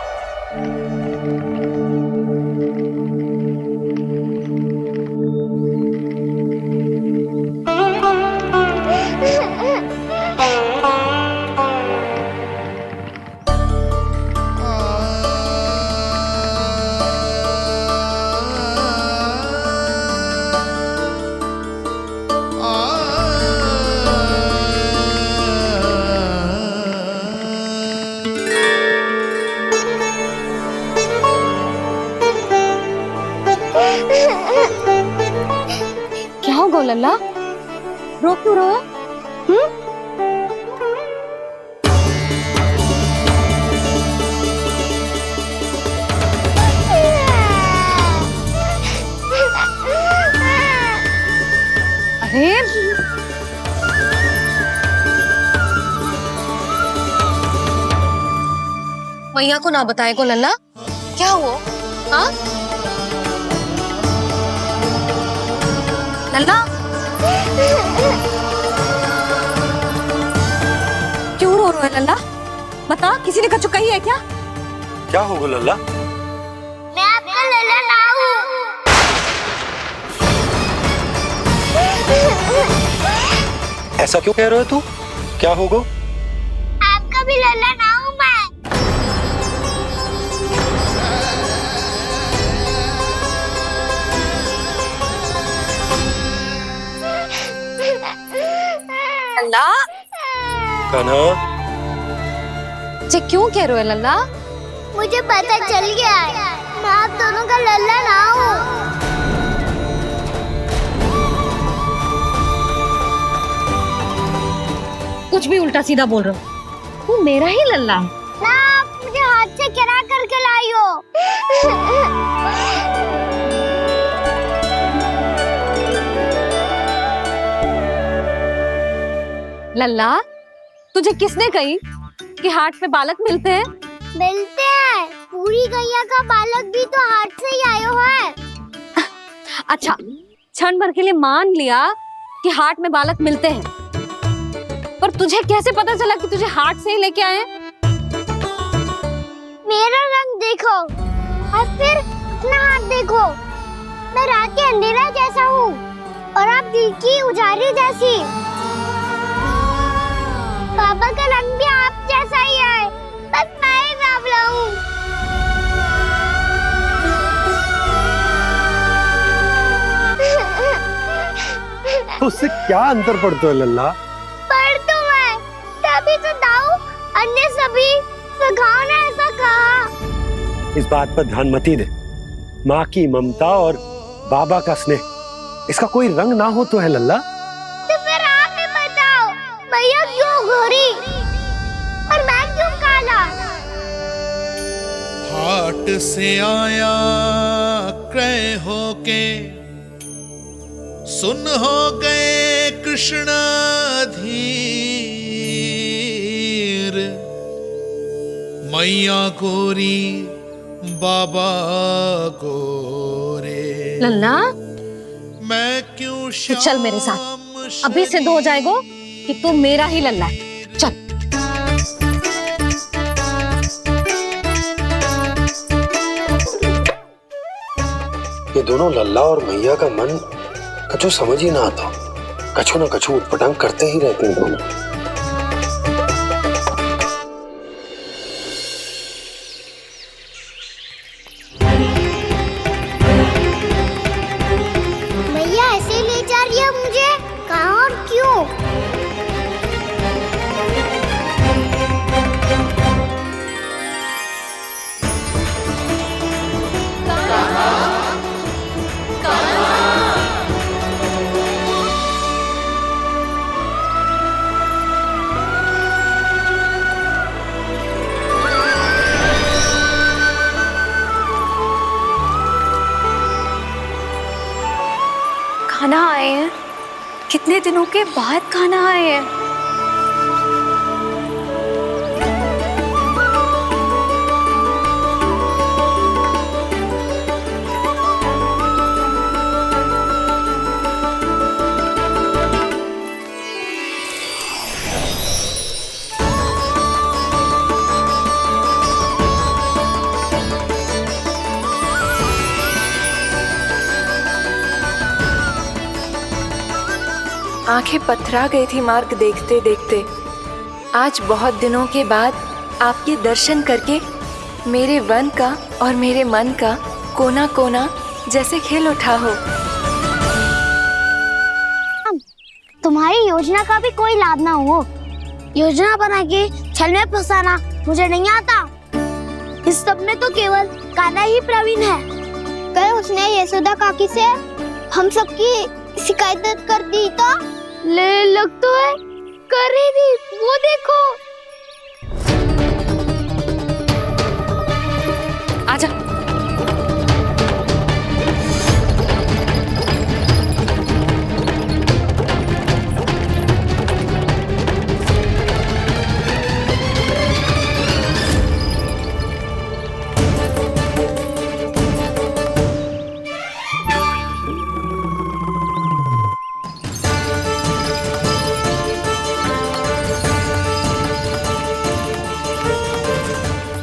क्या होगा लल्ला? रो क्यों रहा है? अरे मैया को ना बताए को लल्ला, क्या हुआ? हाँ लल्ला, क्यों रो रहा है लल्ला? बता, किसी ने कछु कही है क्या? क्या होगा लल्ला? मैं आपका लल्ला ना हूँ। ऐसा क्यों कह रहे हो तू? क्या होगा? आपका भी लल्ला ना हूँ मैं। लल्ला, कान्हा, ये क्यों कह रहे हो लल्ला? मुझे पता चल गया है, मैं आप दोनों का लल्ला ना हूँ। कुछ भी उल्टा सीधा बोल रहे हो। तू मेरा ही लल्ला है ना, आप मुझे हाथ से गिरा करके लाई हो। लल्ला, तुझे किसने कही कि हाट में बालक मिलते हैं? मिलते हैं, पूरी गैया का बालक भी तो हाट से ही आयो है। अच्छा, क्षण भर के लिए मान लिया कि हाट में बालक मिलते हैं, पर तुझे कैसे पता चला कि तुझे हाट से ही लेके आए? मेरा रंग देखो और फिर अपना हाथ देखो। मैं रात के अंधेरा जैसा हूँ और आप दिल की उजाली जैसी। पापा का रंग भी आप जैसा ही है, बस मैं ही बावला हूँ। उससे क्या अंतर पड़ता है लल्ला? पर तो मैं तभी तो दाऊ अन्य सभी सखाओ ने ऐसा कहा। इस बात पर ध्यान मत ही दे। माँ की ममता और बाबा का स्नेह, इसका कोई रंग ना हो तो है लल्ला। तो फिर आप ही बताओ, भैया क्यों गोरी और मैं क्यों काला? हाट से आया क्रय होके सुन हो गए कृष्ण धीर, मैया गोरी बाबा गोरे। लल्ला मैं क्यों तू चल मेरे साथ, अभी सिद्ध हो जाएगा कि तू मेरा ही लल्ला है। चल। ये दोनों लल्ला और मैया का मन कछु समझ ही ना आता, कछु ना कछु उटपटांग करते ही रहते हैं दोनों। भैया ऐसे ले जा रही है मुझे, कहाँ और क्यों? खाना आए हैं, कितने दिनों के बाद खाना आए हैं। आंखें पथरा गई थी मार्ग देखते देखते। आज बहुत दिनों के बाद आपके दर्शन करके मेरे वन का और मेरे मन का कोना कोना जैसे खिल उठा हो। तुम्हारी योजना का भी कोई लाभ ना हो। योजना बना के छल में फंसाना मुझे नहीं आता। इस सब में तो केवल कान्हा ही प्रवीण है। कल उसने यशोदा काकी से हम सबकी शिकायत कर दी तो ले लग तो है कर ही दी, वो देखो। आजा।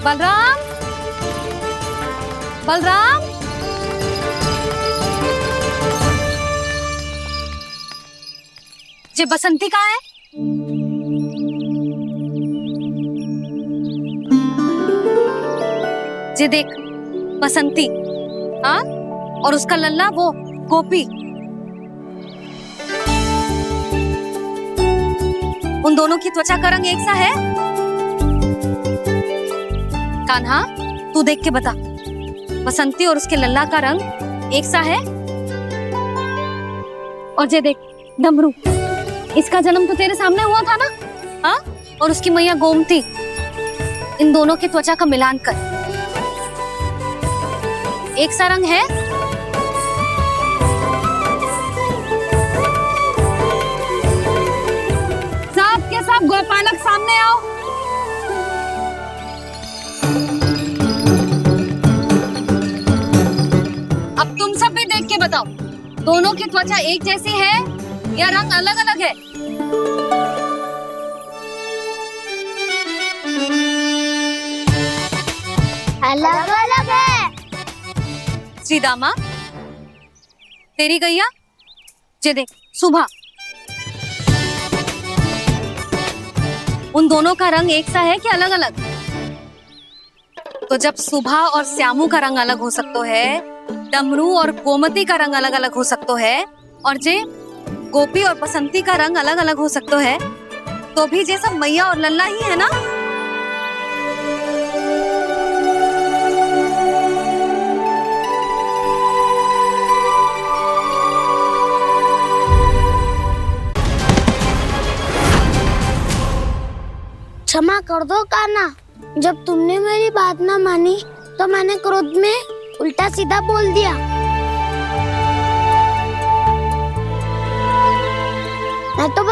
बलराम, बलराम, ये बसंती कहाँ है? ये देख बसंती, हाँ, और उसका लल्ला वो गोपी। उन दोनों की त्वचा का रंग एक सा है? कान्हा, तू देख के बता, बसंती और उसके लल्ला का रंग एक सा है? और ये देख डमरू, इसका जन्म तो तेरे सामने हुआ था ना, हाँ? और उसकी मैया गोमती, इन दोनों की त्वचा का मिलान कर, एक सा रंग है? सब के सब गोपालक सामने आओ। अब तुम सब भी देख के बताओ, दोनों की त्वचा एक जैसी है या रंग अलग अलग है? अलग अलग है। श्रीदामा, तेरी गैया, ये देख सुभा, उन दोनों का रंग एक सा है कि अलग अलग? तो जब सुभा और श्यामू का रंग अलग हो सकता है, डमरू और गोमती का रंग अलग अलग हो सकता है, और जे गोपी और बसंती का रंग अलग अलग हो सकता है, तो भी जे सब मैया और लल्ला ही है ना? क्षमा कर दो कान्हा, जब तुमने मेरी बात ना मानी तो मैंने क्रोध में उल्टा सीधा बोल दिया।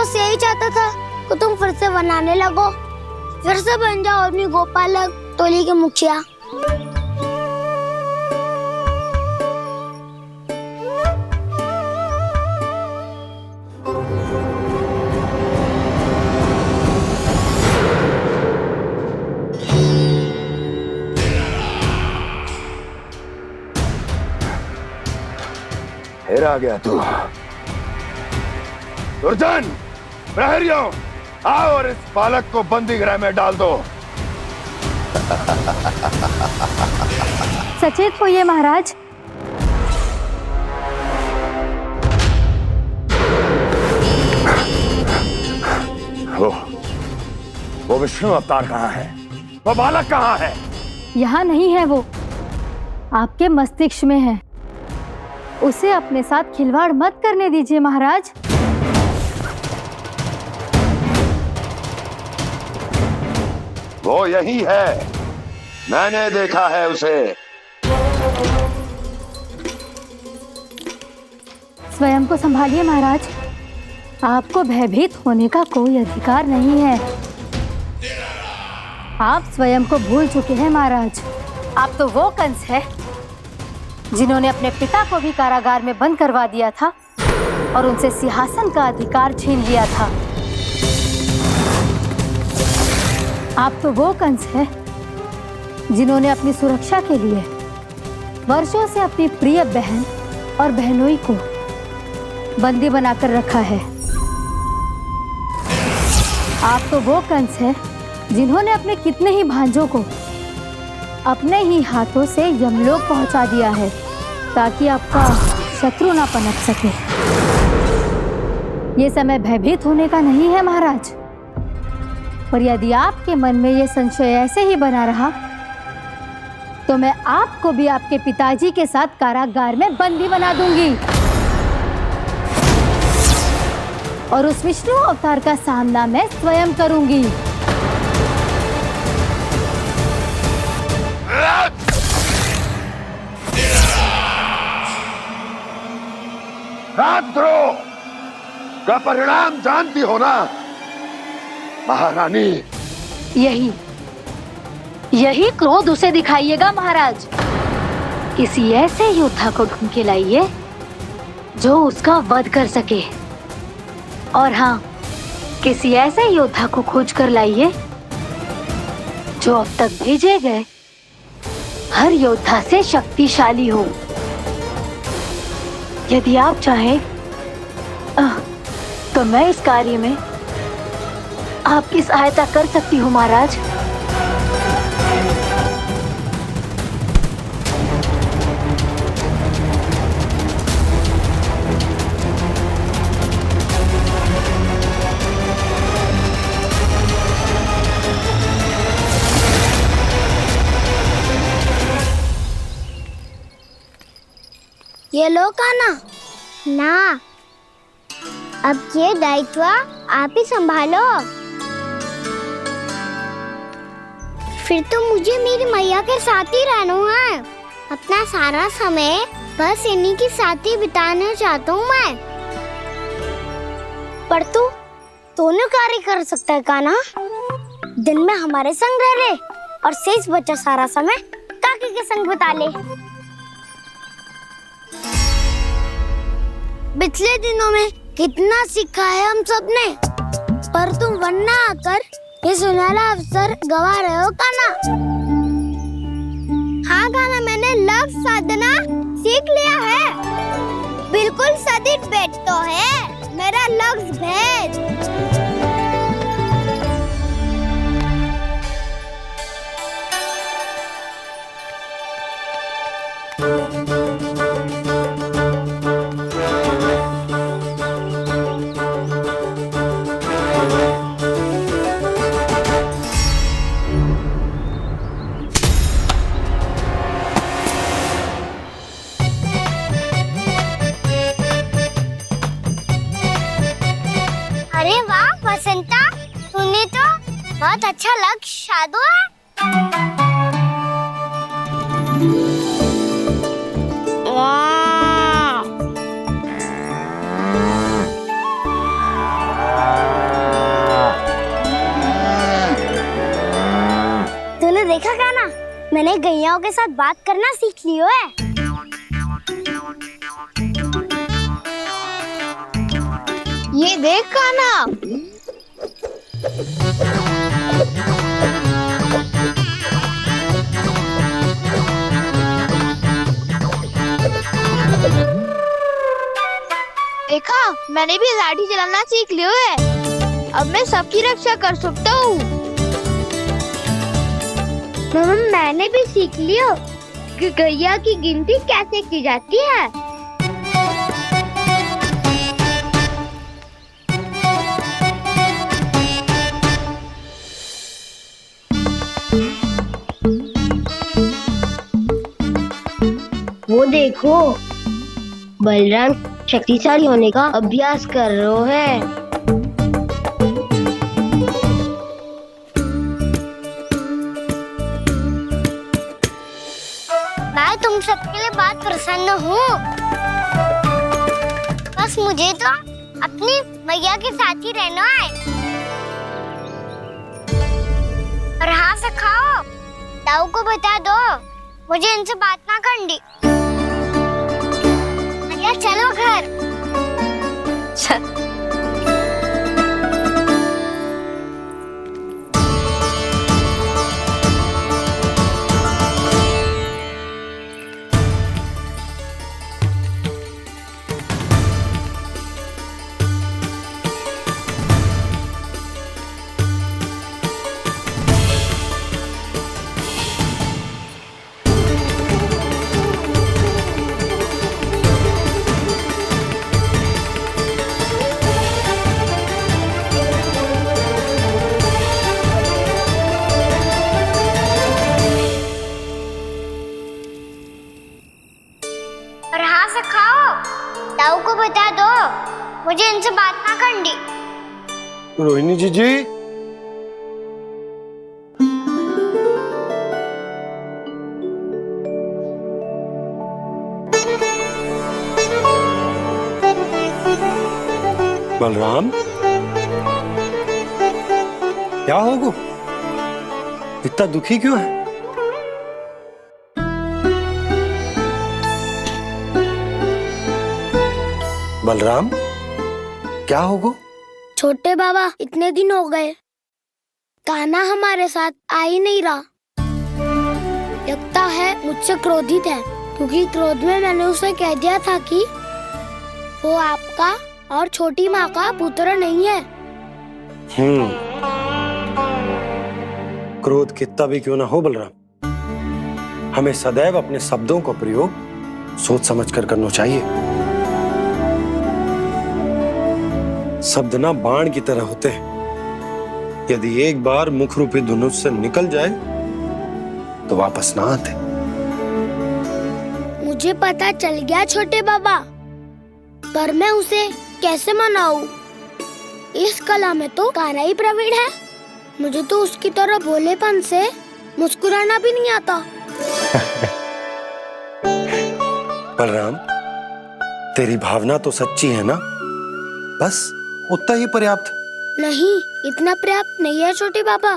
बस यही चाहता था कि तुम फिर से बनाने लगो, फिर से बन जाओ अपनी गोपालक टोली के मुखिया। फिर आ गया तू। दुर्जन, प्रहरियों, आओ और इस बालक को बंदी गृह में डाल दो। सचेत होइए महाराज। वो विष्णु अवतार कहाँ है? वो बालक कहाँ है? यहाँ नहीं है, वो आपके मस्तिष्क में है। उसे अपने साथ खिलवाड़ मत करने दीजिए महाराज। वो यही है, मैंने देखा है उसे। स्वयं को संभालिए महाराज, आपको भयभीत होने का कोई अधिकार नहीं है। आप स्वयं को भूल चुके हैं महाराज। आप तो वो कंस है जिन्होंने अपने पिता को भी कारागार में बंद करवा दिया था और उनसे सिंहासन का अधिकार छीन लिया था। आप तो वो कंस है जिन्होंने अपनी सुरक्षा के लिए वर्षों से अपनी प्रिय बहन और बहनोई को बंदी बनाकर रखा है। आप तो वो कंस है जिन्होंने अपने कितने ही भांजों को अपने ही हाथों से यमलोक पहुंचा दिया है ताकि आपका शत्रु ना पनप सके। ये समय भयभीत होने का नहीं है महाराज, और यदि आपके मन में ये संशय ऐसे ही बना रहा तो मैं आपको भी आपके पिताजी के साथ कारागार में बंदी बना दूंगी और उस विष्णु अवतार का सामना मैं स्वयं करूंगी। राजद्रोह का परिणाम जानती हो ना महारानी? यही क्रोध उसे दिखाइएगा महाराज। किसी ऐसे योद्धा को ढूंढ के लाइए जो उसका वध कर सके, और हाँ, किसी ऐसे योद्धा को खोज कर लाइए जो अब तक भेजे गए हर योद्धा से शक्तिशाली हो। यदि आप चाहें तो मैं इस कार्य में आपकी सहायता कर सकती हूँ महाराज। ये लो कान्हा। ना, अब ये दायित्व आप ही संभालो। फिर तो मुझे मेरी मैया के साथ ही रहना है। अपना सारा समय बस इन्हीं के साथ ही बिताना चाहता हूँ मैं। पर तू दोनों कार्य कर सकता है कान्हा। दिन में हमारे संग रह ले और शेष बचा सारा समय काकी के संग बिता ले। पिछले दिनों में कितना सीखा है हम सब ने, पर तुम वरना आकर ये सुनहरा अवसर गवा रहे हो कान्हा। हाँ कान्हा, मैंने लक्ष्य साधना सीख लिया है। बिल्कुल सदित भेद तो है मेरा लक्ष्य भेद। अरे वाह बसंता, तूने तो बहुत अच्छा लक्ष्य साधा है। वाह। तूने गैयाओं के साथ बात करना सीख लियो है। ये देख कान्हा, देखा मैंने भी लाठी चलाना सीख लियो है। अब मैं सबकी रक्षा कर सकता हूँ। मैंने भी सीख लियो कि गैया की गिनती कैसे की जाती है। वो देखो, बलराम शक्तिशाली होने का अभ्यास कर रहे हैं। मैं तुम सबके लिए बहुत प्रसन्न हूँ। बस मुझे तो अपनी मैया के साथ ही रहना है। और हाँ सखाओ, ताऊ को बता दो मुझे इनसे बात ना करनी। मैया चलो घर। ताऊ को बता दो मुझे इनसे बात ना करनी। रोहिणी जी बलराम, क्या होगा? इतना दुखी क्यों है? बलराम, क्या होगा? छोटे बाबा, इतने दिन हो गए कान्हा हमारे साथ आ ही नहीं रहा। लगता है मुझसे क्रोधित है, क्योंकि क्रोध में मैंने उसे कह दिया था कि वो आपका और छोटी माँ का पुत्र नहीं है। क्रोध कितना भी क्यों ना हो बलराम, हमें सदैव अपने शब्दों का प्रयोग सोच समझकर करना चाहिए। शब्द ना बाण की तरह होते हैं, यदि एक बार मुख रूपी धनुष से निकल जाए तो वापस ना आते। मुझे पता चल गया छोटे बाबा, पर मैं उसे कैसे मनाऊं? इस कला में तो कान्हा ही प्रवीण है। मुझे तो उसकी तरह भोलेपन से मुस्कुराना भी नहीं आता। बलराम, तेरी भावना तो सच्ची है ना, बस उतना ही पर्याप्त। नहीं, इतना पर्याप्त नहीं है छोटे बाबा।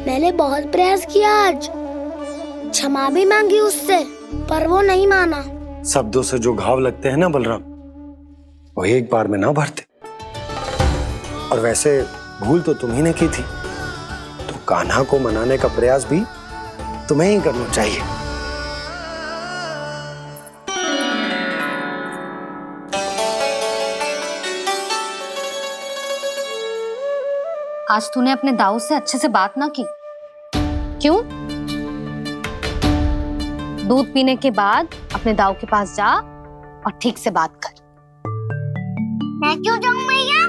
मैंने बहुत प्रयास किया, आज क्षमा भी मांगी उससे, पर वो नहीं माना। शब्दों से जो घाव लगते हैं ना बलराम, वो एक बार में ना भरते। और वैसे भूल तो तुम्ही ने की थी, तो कान्हा को मनाने का प्रयास भी तुम्हें ही करना चाहिए। आज तूने अपने दाऊ से अच्छे से बात ना की, क्यों? दूध पीने के बाद अपने दाऊ के पास जा और ठीक से बात कर। मैं क्यों जाऊं मैया?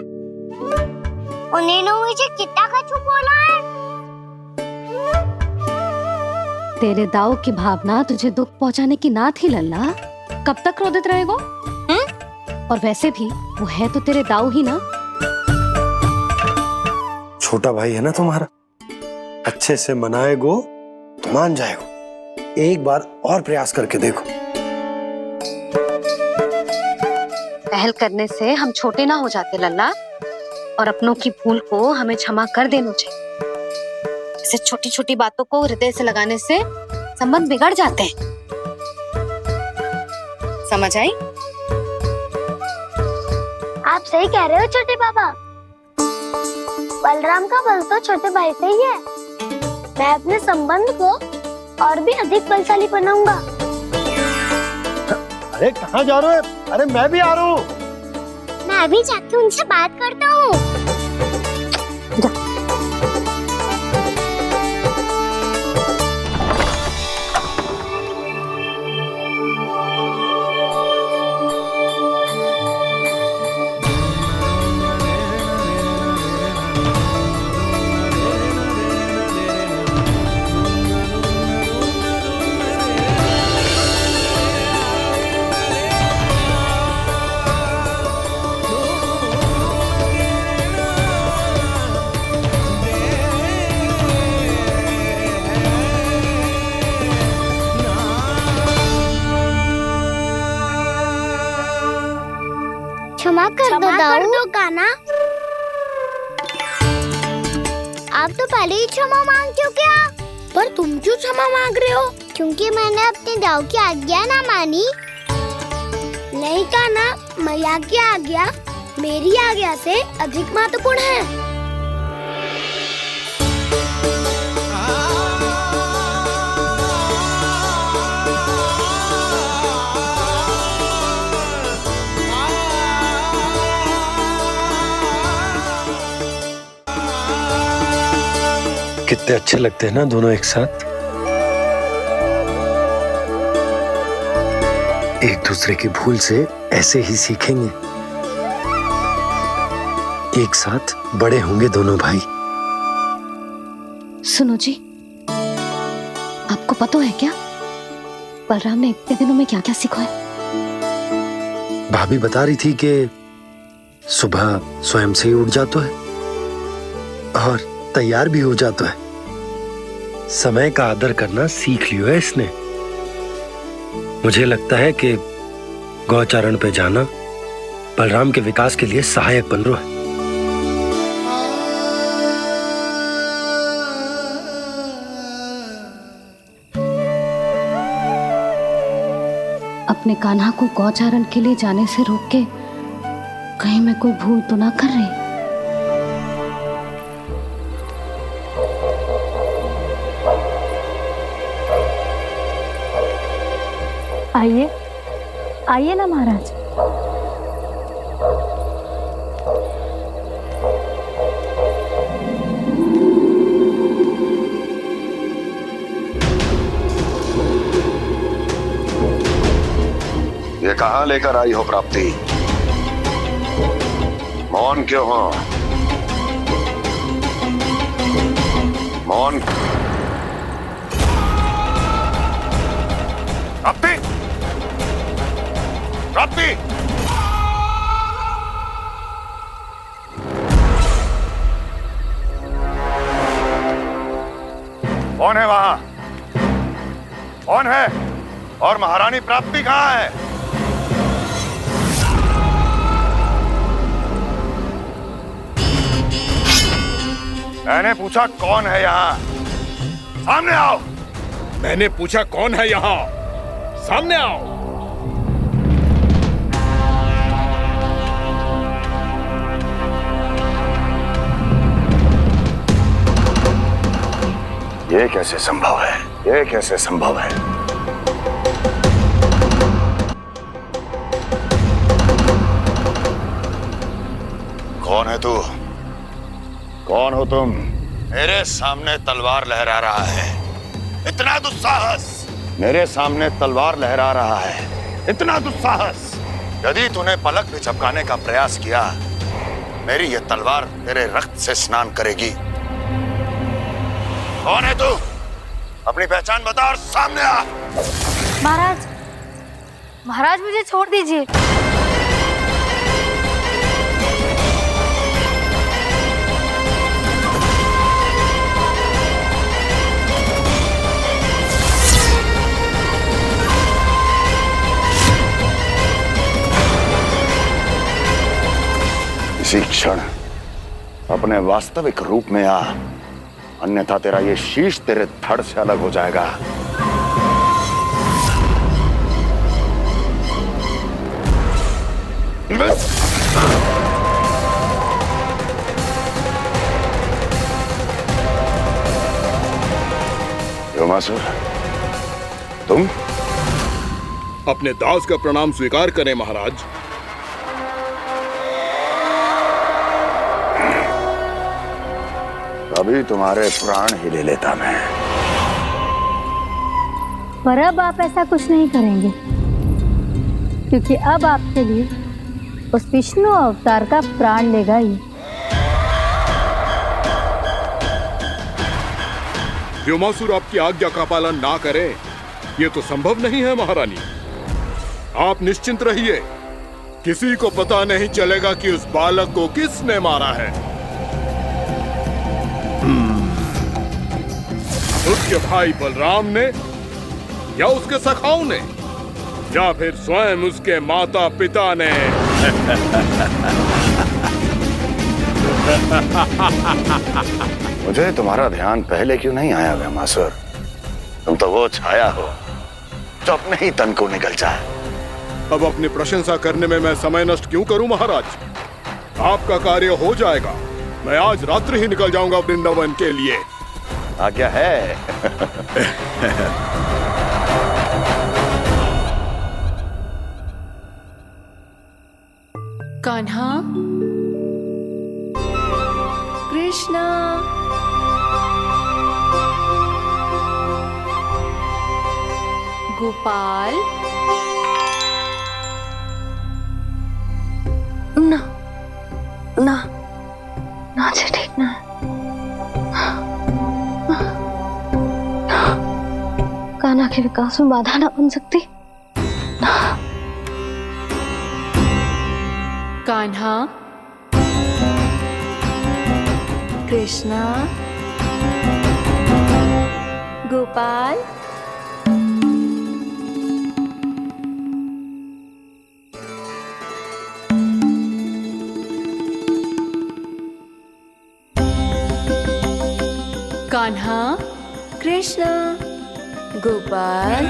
उन्हें मुझे कितना कछु बोला है। तेरे दाऊ की भावना तुझे दुख पहुंचाने की ना थी लल्ला, कब तक क्रोधित रहेगो? और वैसे भी वो है तो तेरे दाऊ ही ना। छोटा भाई है ना तुम्हारा, अच्छे से मनाएगो तो मान जाएगो। एक बार और प्रयास करके देखो। पहल करने से हम छोटे ना हो जाते लल्ला, और अपनों की भूल को हमें क्षमा कर देना चाहिए। ऐसे छोटी छोटी बातों को हृदय से लगाने से संबंध बिगड़ जाते हैं। समझ आई? आप सही कह रहे हो छोटे पापा। बलराम का बल तो छोटे भाई से ही है। मैं अपने संबंध को और भी अधिक बलशाली बनाऊंगा। अरे कहाँ जा रहे हो? अरे मैं भी आ रहा हूँ। मैं अभी जाके उनसे बात करता हूँ। क्षमा कर दो कान्हा। आप तो पहले ही क्षमा मांगते हो क्या? पर तुम क्यों क्षमा मांग रहे हो? क्योंकि मैंने अपने दाऊ की आज्ञा ना मानी। नहीं कान्हा, मैया की आज्ञा मेरी आज्ञा से अधिक महत्वपूर्ण है। कितने अच्छे लगते हैं ना दोनों एक साथ। एक दूसरे की भूल से ऐसे ही सीखेंगे। एक साथ बड़े होंगे दोनों भाई। सुनो जी, आपको पता है क्या बलराम ने इतने दिनों में क्या क्या सीखा है? भाभी बता रही थी कि सुबह स्वयं से ही उठ जाता है और तैयार भी हो जाता है। समय का आदर करना सीख लियो है इसने। मुझे लगता है कि गौचारण पे जाना बलराम के विकास के लिए सहायक बन रहा है। अपने कान्हा को गौचारण के लिए जाने से रोक के कहीं मैं कोई भूल तो ना कर रही? आइए आइए ना महाराज। ये कहाँ लेकर आई हो प्राप्ति? मौन क्यों हो? मौन। प्राप्ति, प्राप्ति, कौन है वहां? कौन है? और महारानी प्राप्ति कहाँ है? मैंने पूछा कौन है यहाँ? सामने आओ। मैंने पूछा कौन है यहाँ? सामने आओ। ये कैसे संभव है? ये कैसे संभव है? कौन है तू? कौन हो तुम? मेरे सामने तलवार लहरा रहा है। इतना दुस्साहस! मेरे सामने तलवार लहरा रहा है। इतना दुस्साहस! यदि तूने पलक भी झपकाने का प्रयास किया, मेरी ये तलवार तेरे रक्त से स्नान करेगी। कौन है तू? अपनी पहचान बता और सामने आ। महाराज, महाराज मुझे छोड़ दीजिए। इसी क्षण अपने वास्तविक रूप में आ अन्यथा तेरा ये शीश तेरे धड़ से अलग हो जाएगा। योमासुर, तुम अपने दास का प्रणाम स्वीकार करें महाराज। अभी तुम्हारे प्राण ही ले लेता मैं। पर अब आप ऐसा कुछ नहीं करेंगे, क्योंकि अब आपके लिए उस विष्णु अवतार का प्राण लेगा ही। व्योमासुर आपकी आज्ञा का पालन ना करें, ये तो संभव नहीं है महारानी। आप निश्चिंत रहिए, किसी को पता नहीं चलेगा कि उस बालक को किसने मारा है। उसके भाई बलराम ने, या उसके सखाओं ने, या फिर स्वयं उसके माता पिता ने। मुझे तुम्हारा ध्यान पहले क्यों नहीं आया व्योमासुर? तुम तो वो छाया हो जो अपने ही तन को निगल जाए। अब अपनी प्रशंसा करने में मैं समय नष्ट क्यों करूं महाराज? आपका कार्य हो जाएगा। मैं आज रात्रि ही निकल जाऊंगा वृंदावन के लिए। आज्ञा है। कान्हा, कृष्णा, गोपाल। ना ना ना जी, ठीक ना। कान्हा के विकास में बाधा ना बन सकती। कान्हा, कृष्णा, गोपाल। कान्हा, कृष्णा, गोपाल।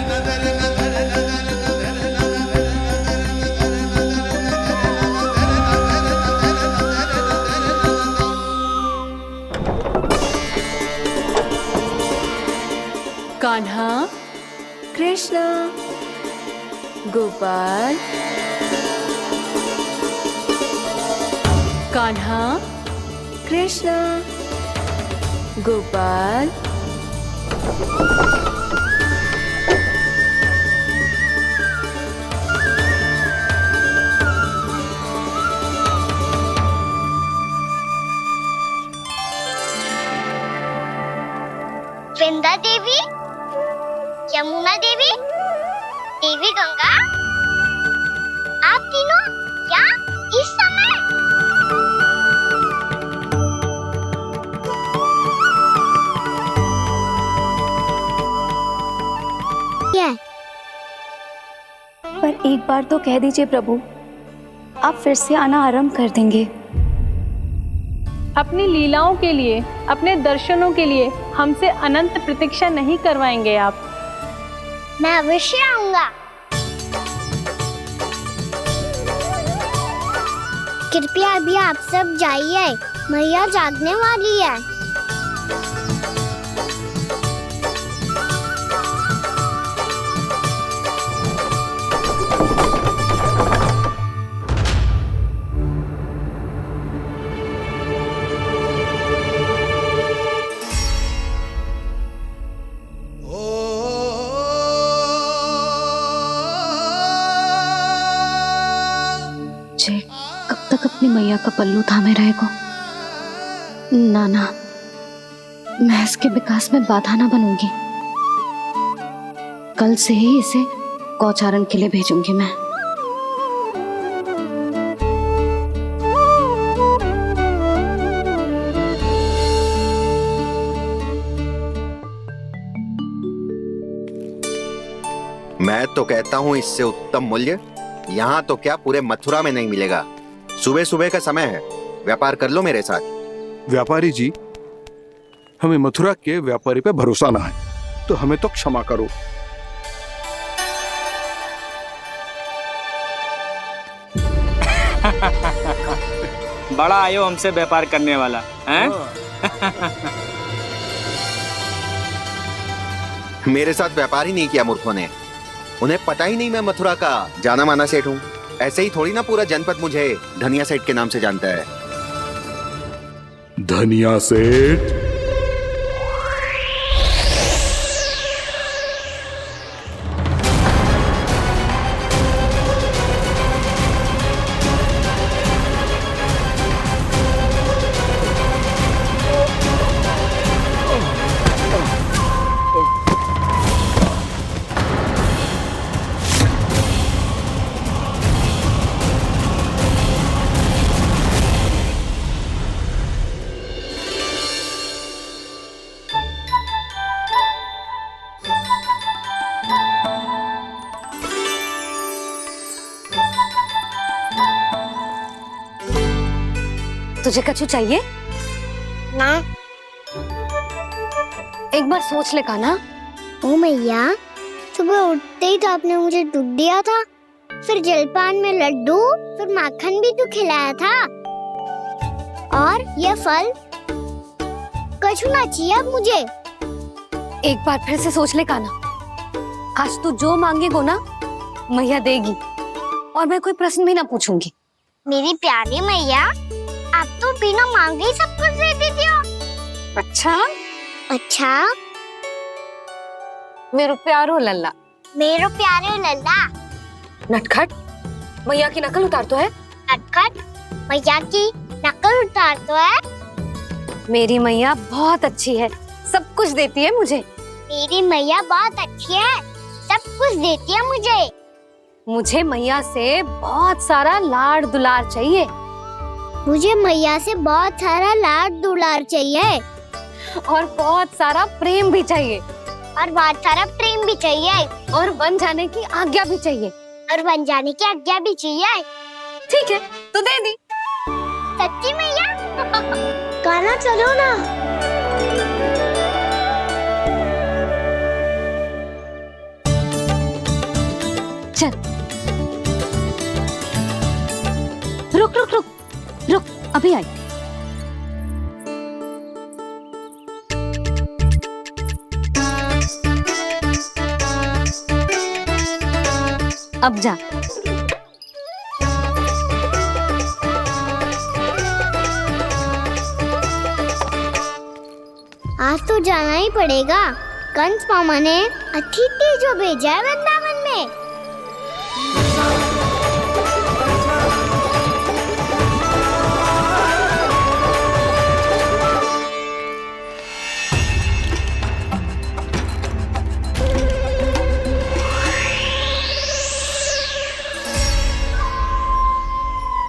कान्हा, कृष्णा, गोपाल। कान्हा, कृष्णा, गोपाल। वृंदा देवी, यमुना देवी, देवी गंगा, आप तीनों क्या इस समय? पर एक बार तो कह दीजिए प्रभु, आप फिर से आना आरंभ कर देंगे। अपनी लीलाओं के लिए, अपने दर्शनों के लिए हमसे अनंत प्रतीक्षा नहीं करवाएंगे आप? मैं अवश्य आऊंगा। कृपया अभी आप सब जाइए, मैया जागने वाली है। कब तक अपनी मैया का पल्लू थामे रहेगा? ना ना, मैं इसके विकास में बाधा ना बनूंगी। कल से ही इसे गौचारण के लिए भेजूंगी मैं। मैं तो कहता हूँ इससे उत्तम मूल्य यहाँ तो क्या पूरे मथुरा में नहीं मिलेगा। सुबह सुबह का समय है, व्यापार कर लो मेरे साथ। व्यापारी जी, हमें मथुरा के व्यापारी पे भरोसा ना है, तो हमें तो क्षमा करो। बड़ा आयो हमसे व्यापार करने वाला हैं? मेरे साथ व्यापार ही नहीं किया मूर्खों ने। उन्हें पता ही नहीं मैं मथुरा का जाना माना सेठ हूँ। ऐसे ही थोड़ी ना पूरा जनपद मुझे धनिया सेठ के नाम से जानता है। धनिया सेठ? तुझे कछु चाहिए? ना। एक बार सोच ले कान्हा। ओ मैया, सुबह उठते ही तो आपने मुझे दूध दिया था, फिर जलपान में लड्डू, फिर माखन भी तो खिलाया था, और ये फल कछु ना चाहिए अब मुझे। एक बार फिर से सोच ले कान्हा। आज तू जो मांगेगो ना मैया देगी, और मैं कोई प्रश्न भी ना पूछूंगी। मेरी प्यारी मैया, आप तो बिना मांगे ही सब कुछ दे देती हो। अच्छा? अच्छा? मेरो प्यारो लल्ला। मेरो प्यारे लल्ला। नटखट, मैया की नकल उतार तो है। नटखट, मैया की नकल उतार तो है। मेरी मैया बहुत अच्छी है, सब कुछ देती है मुझे। मेरी मैया बहुत अच्छी है, सब कुछ देती है मुझे। मुझे मैया से बहुत सारा लाड दुलार चाहिए। मुझे मैया से बहुत सारा लाड दुलार चाहिए, और बहुत सारा प्रेम भी चाहिए, और बहुत सारा प्रेम भी चाहिए, और बन जाने की आज्ञा भी चाहिए, और बन जाने की आज्ञा भी चाहिए। ठीक है, तो दे दी। सच्ची मैया? कान्हा चलो ना। चल। रुक रुक रुक रुक, अभी आई। अब जा। आज तो जाना ही पड़ेगा। कंस मामा ने अतिथि जो भेजा है वृंदावन में।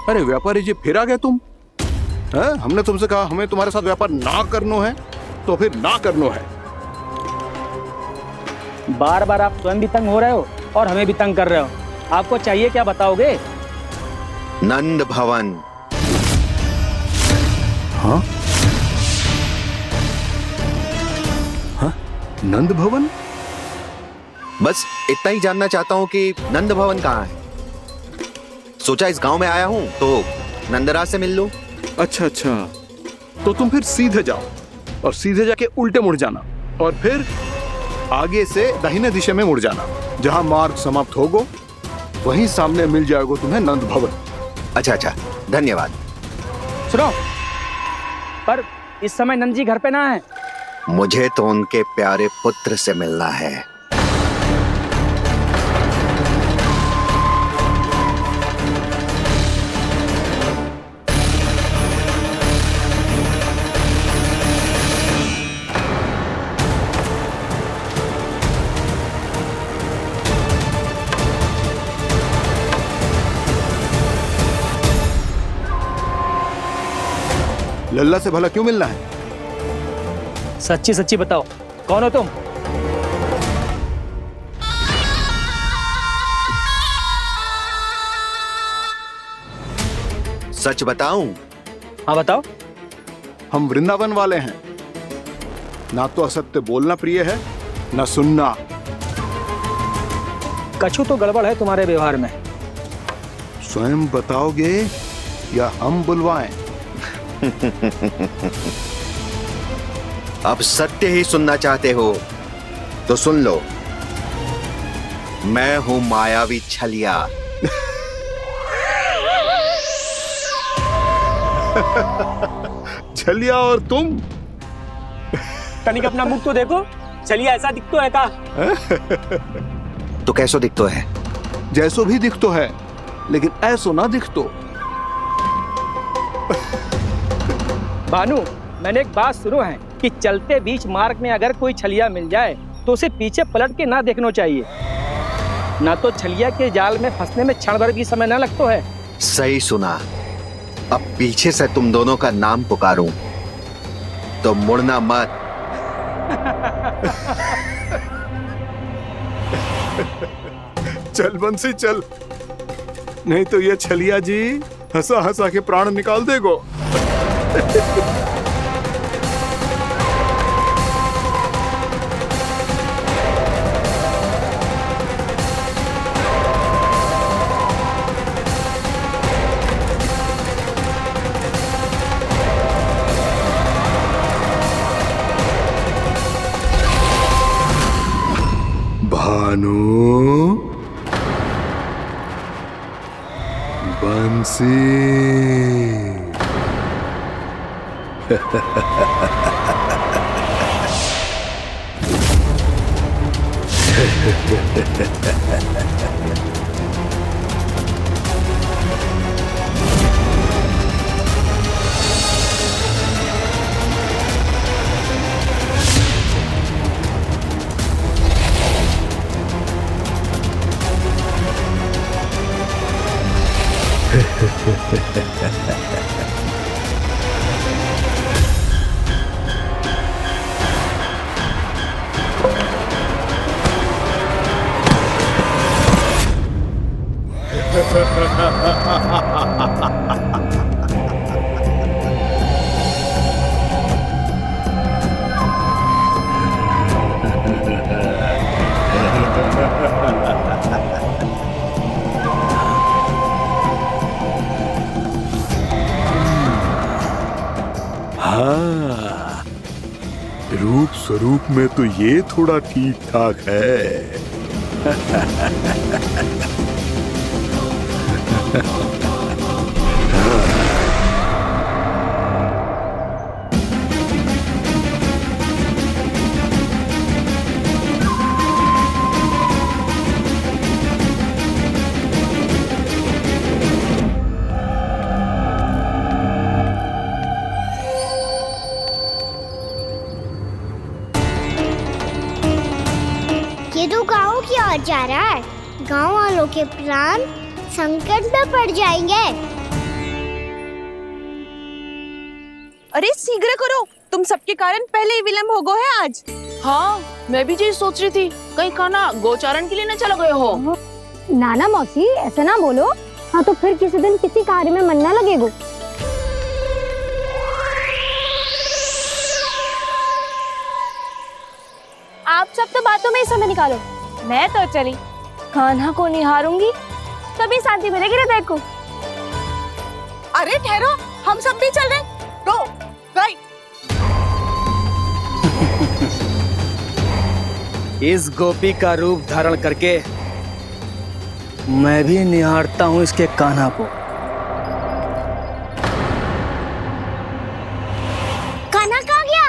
अरे व्यापारी जी, फिर आ गए तुम? है? हमने तुमसे कहा हमें तुम्हारे साथ व्यापार ना करनो है, तो फिर ना करनो है। बार बार आप स्वयं भी तंग हो रहे हो और हमें भी तंग कर रहे हो। आपको चाहिए क्या बताओगे? नंद भवन। हाँ? हाँ? नंद भवन? बस इतना ही जानना चाहता हूँ कि नंद भवन कहाँ है। सोचा इस गांव में आया हूँ तो नंदराज से मिल लूं। अच्छा अच्छा, तो तुम फिर सीधे जाओ और सीधे जाके उल्टे मुड़ जाना, और फिर आगे से दाहिने दिशा में मुड़ जाना। जहां मार्ग समाप्त होगो वहीं सामने मिल जाएगा तुम्हें नंद भवन। अच्छा अच्छा, धन्यवाद। सुनो, पर इस समय नंद जी घर पे ना है। मुझे तो उनके प्यारे पुत्र से मिलना है। लल्ला से भला क्यों मिलना है? सच्ची सच्ची बताओ, कौन हो तुम? सच बताऊं? हाँ बताओ। हम वृंदावन वाले हैं। ना तो असत्य बोलना प्रिय है, ना सुनना। कछु तो गड़बड़ है तुम्हारे व्यवहार में। स्वयं बताओगे या हम बुलवाएं? अब सत्य ही सुनना चाहते हो तो सुन लो। मैं हूं मायावी छलिया। छलिया और तुम? तनिक अपना मुख तो देखो, छलिया ऐसा दिखतो है का? तो कैसो दिखतो है? जैसो भी दिखतो है, लेकिन ऐसो ना दिखतो। भानु, मैंने एक बात सुनो है कि चलते बीच मार्ग में अगर कोई छलिया मिल जाए तो उसे पीछे पलट के ना देखना चाहिए, ना तो छलिया के जाल में फंसने में क्षण भर भी समय ना लगता है। सही सुना। अब पीछे से तुम दोनों का नाम पुकारूं तो मुड़ना मत। चल बंसी चल, नहीं तो ये छलिया जी हंसा हंसा के प्राण निकाल देगो। भानु, बंसी। हाँ, रूप स्वरूप में तो ये थोड़ा ठीक ठाक है। ये तो गाँव की ओर जा रहा है। गाँव वालों के प्राण संकट में पड़ जाएंगे। अरे शीघ्र करो, तुम सबके कारण पहले ही विलंब हो गो है आज। हाँ, मैं भी यही सोच रही थी, कहीं कान्हा गोचारण के लिए न चला गए हो। नाना मौसी ऐसे ना बोलो। हाँ तो फिर किसी दिन किसी कार्य में मन ना लगेगो। आप सब तो बातों में ही समय निकालो। मैं तो चली, कान्हा को निहारूंगी तभी शांति मिलेगी हृदय को। अरे ठहरो, हम सब भी चल रहे। रो गई। इस गोपी का रूप धारण करके मैं भी निहारता हूँ इसके कान्हा को। कान्हा कहाँ गया?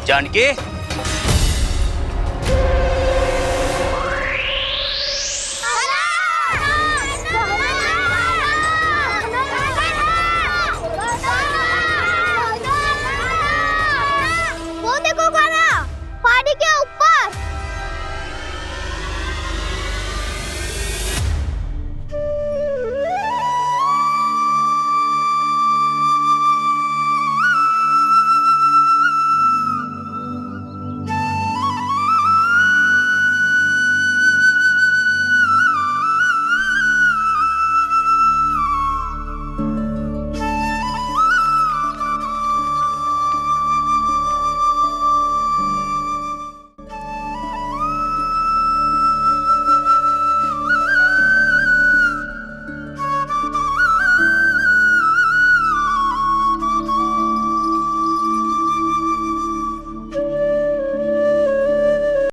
जानकी,